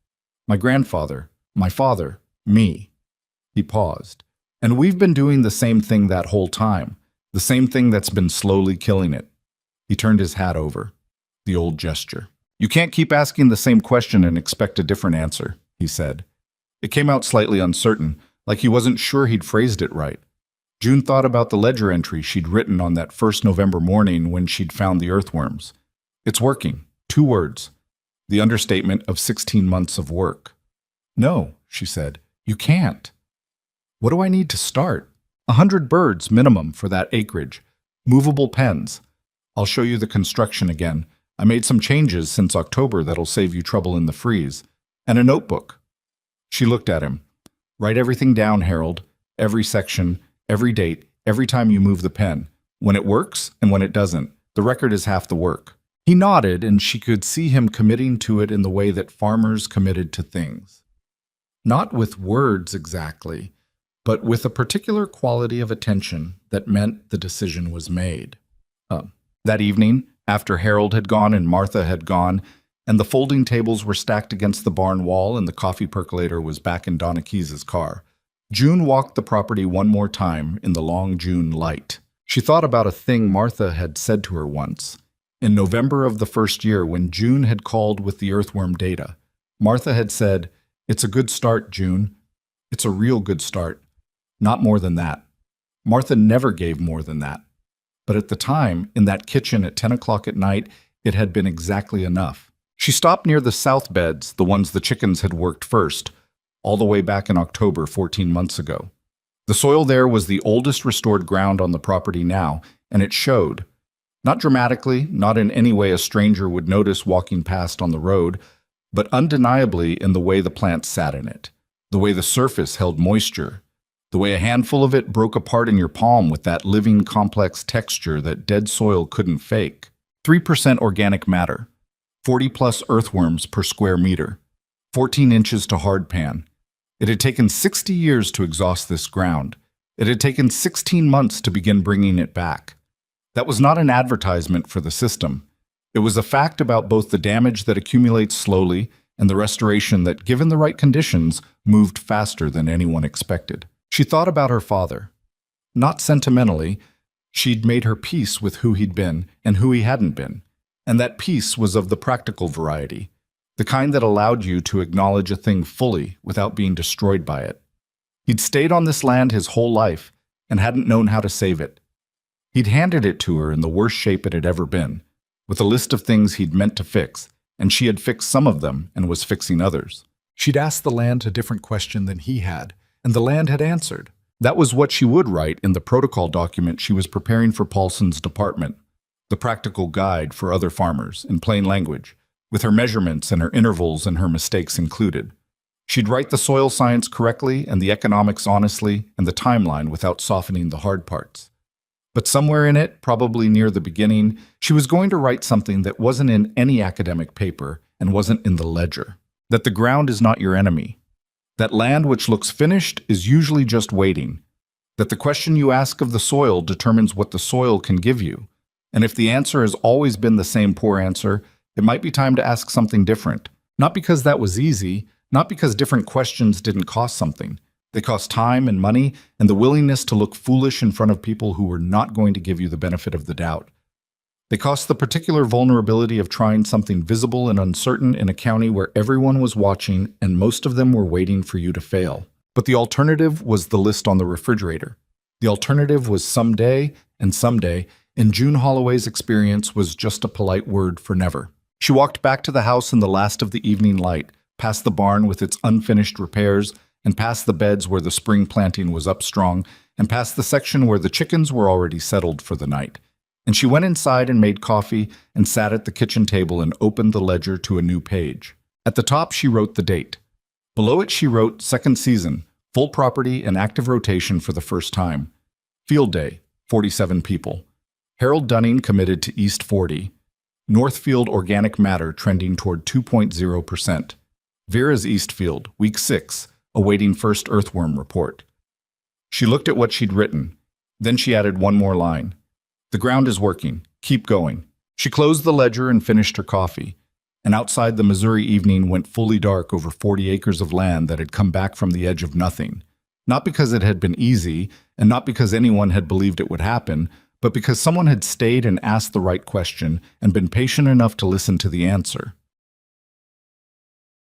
My grandfather, my father, me." He paused. "And we've been doing the same thing that whole time, the same thing that's been slowly killing it." He turned his hat over. The old gesture. "You can't keep asking the same question and expect a different answer," he said. It came out slightly uncertain, like he wasn't sure he'd phrased it right. June thought about the ledger entry she'd written on that first November morning when she'd found the earthworms. It's working. 2 words. The understatement of 16 months of work. "No," she said. "You can't." "What do I need to start?" 100 birds minimum for that acreage. Movable pens. I'll show you the construction again. I made some changes since October that'll save you trouble in the freeze. And a notebook. She looked at him. "Write everything down, Harold. Every section, every date, every time you move the pen. When it works and when it doesn't. The record is half the work." He nodded, and she could see him committing to it in the way that farmers committed to things. Not with words exactly, but with a particular quality of attention that meant the decision was made. That evening, after Harold had gone and Martha had gone, and the folding tables were stacked against the barn wall and the coffee percolator was back in Donna Keyes's car, June walked the property one more time in the long June light. She thought about a thing Martha had said to her once. In November of the first year, when June had called with the earthworm data, Martha had said, "It's a good start, June. It's a real good start. Not more than that." Martha never gave more than that. But at the time, in that kitchen at 10 o'clock at night, it had been exactly enough. She stopped near the south beds, the ones the chickens had worked first, all the way back in October 14 months ago. The soil there was the oldest restored ground on the property now, and it showed. Not dramatically, not in any way a stranger would notice walking past on the road, but undeniably in the way the plants sat in it, the way the surface held moisture, the way a handful of it broke apart in your palm with that living, complex texture that dead soil couldn't fake. 3% organic matter, 40-plus earthworms per square meter, 14 inches to hard pan. It had taken 60 years to exhaust this ground. It had taken 16 months to begin bringing it back. That was not an advertisement for the system. It was a fact about both the damage that accumulates slowly and the restoration that, given the right conditions, moved faster than anyone expected. She thought about her father. Not sentimentally, she'd made her peace with who he'd been and who he hadn't been, and that peace was of the practical variety, the kind that allowed you to acknowledge a thing fully without being destroyed by it. He'd stayed on this land his whole life and hadn't known how to save it. He'd handed it to her in the worst shape it had ever been, with a list of things he'd meant to fix, and she had fixed some of them and was fixing others. She'd asked the land a different question than he had, and the land had answered. That was what she would write in the protocol document she was preparing for Paulson's department, the practical guide for other farmers, in plain language, with her measurements and her intervals and her mistakes included. She'd write the soil science correctly and the economics honestly and the timeline without softening the hard parts. But somewhere in it, probably near the beginning, she was going to write something that wasn't in any academic paper and wasn't in the ledger. That the ground is not your enemy. That land which looks finished is usually just waiting. That the question you ask of the soil determines what the soil can give you. And if the answer has always been the same poor answer, it might be time to ask something different. Not because that was easy, not because different questions didn't cost something. They cost time and money and the willingness to look foolish in front of people who were not going to give you the benefit of the doubt. They cost the particular vulnerability of trying something visible and uncertain in a county where everyone was watching and most of them were waiting for you to fail. But the alternative was the list on the refrigerator. The alternative was someday, and June Holloway's experience was just a polite word for never. She walked back to the house in the last of the evening light, past the barn with its unfinished repairs, and past the beds where the spring planting was up strong, and past the section where the chickens were already settled for the night. And she went inside and made coffee and sat at the kitchen table and opened the ledger to a new page. At the top, she wrote the date. Below it, she wrote second season, full property and active rotation for the first time. Field day, 47 people. Harold Dunning committed to East 40. Northfield organic matter trending toward 2.0%. Vera's Eastfield, week 6, awaiting first earthworm report. She looked at what she'd written. Then she added one more line. The ground is working. Keep going. She closed the ledger and finished her coffee. And outside, the Missouri evening went fully dark over 40 acres of land that had come back from the edge of nothing. Not because it had been easy, and not because anyone had believed it would happen, but because someone had stayed and asked the right question and been patient enough to listen to the answer.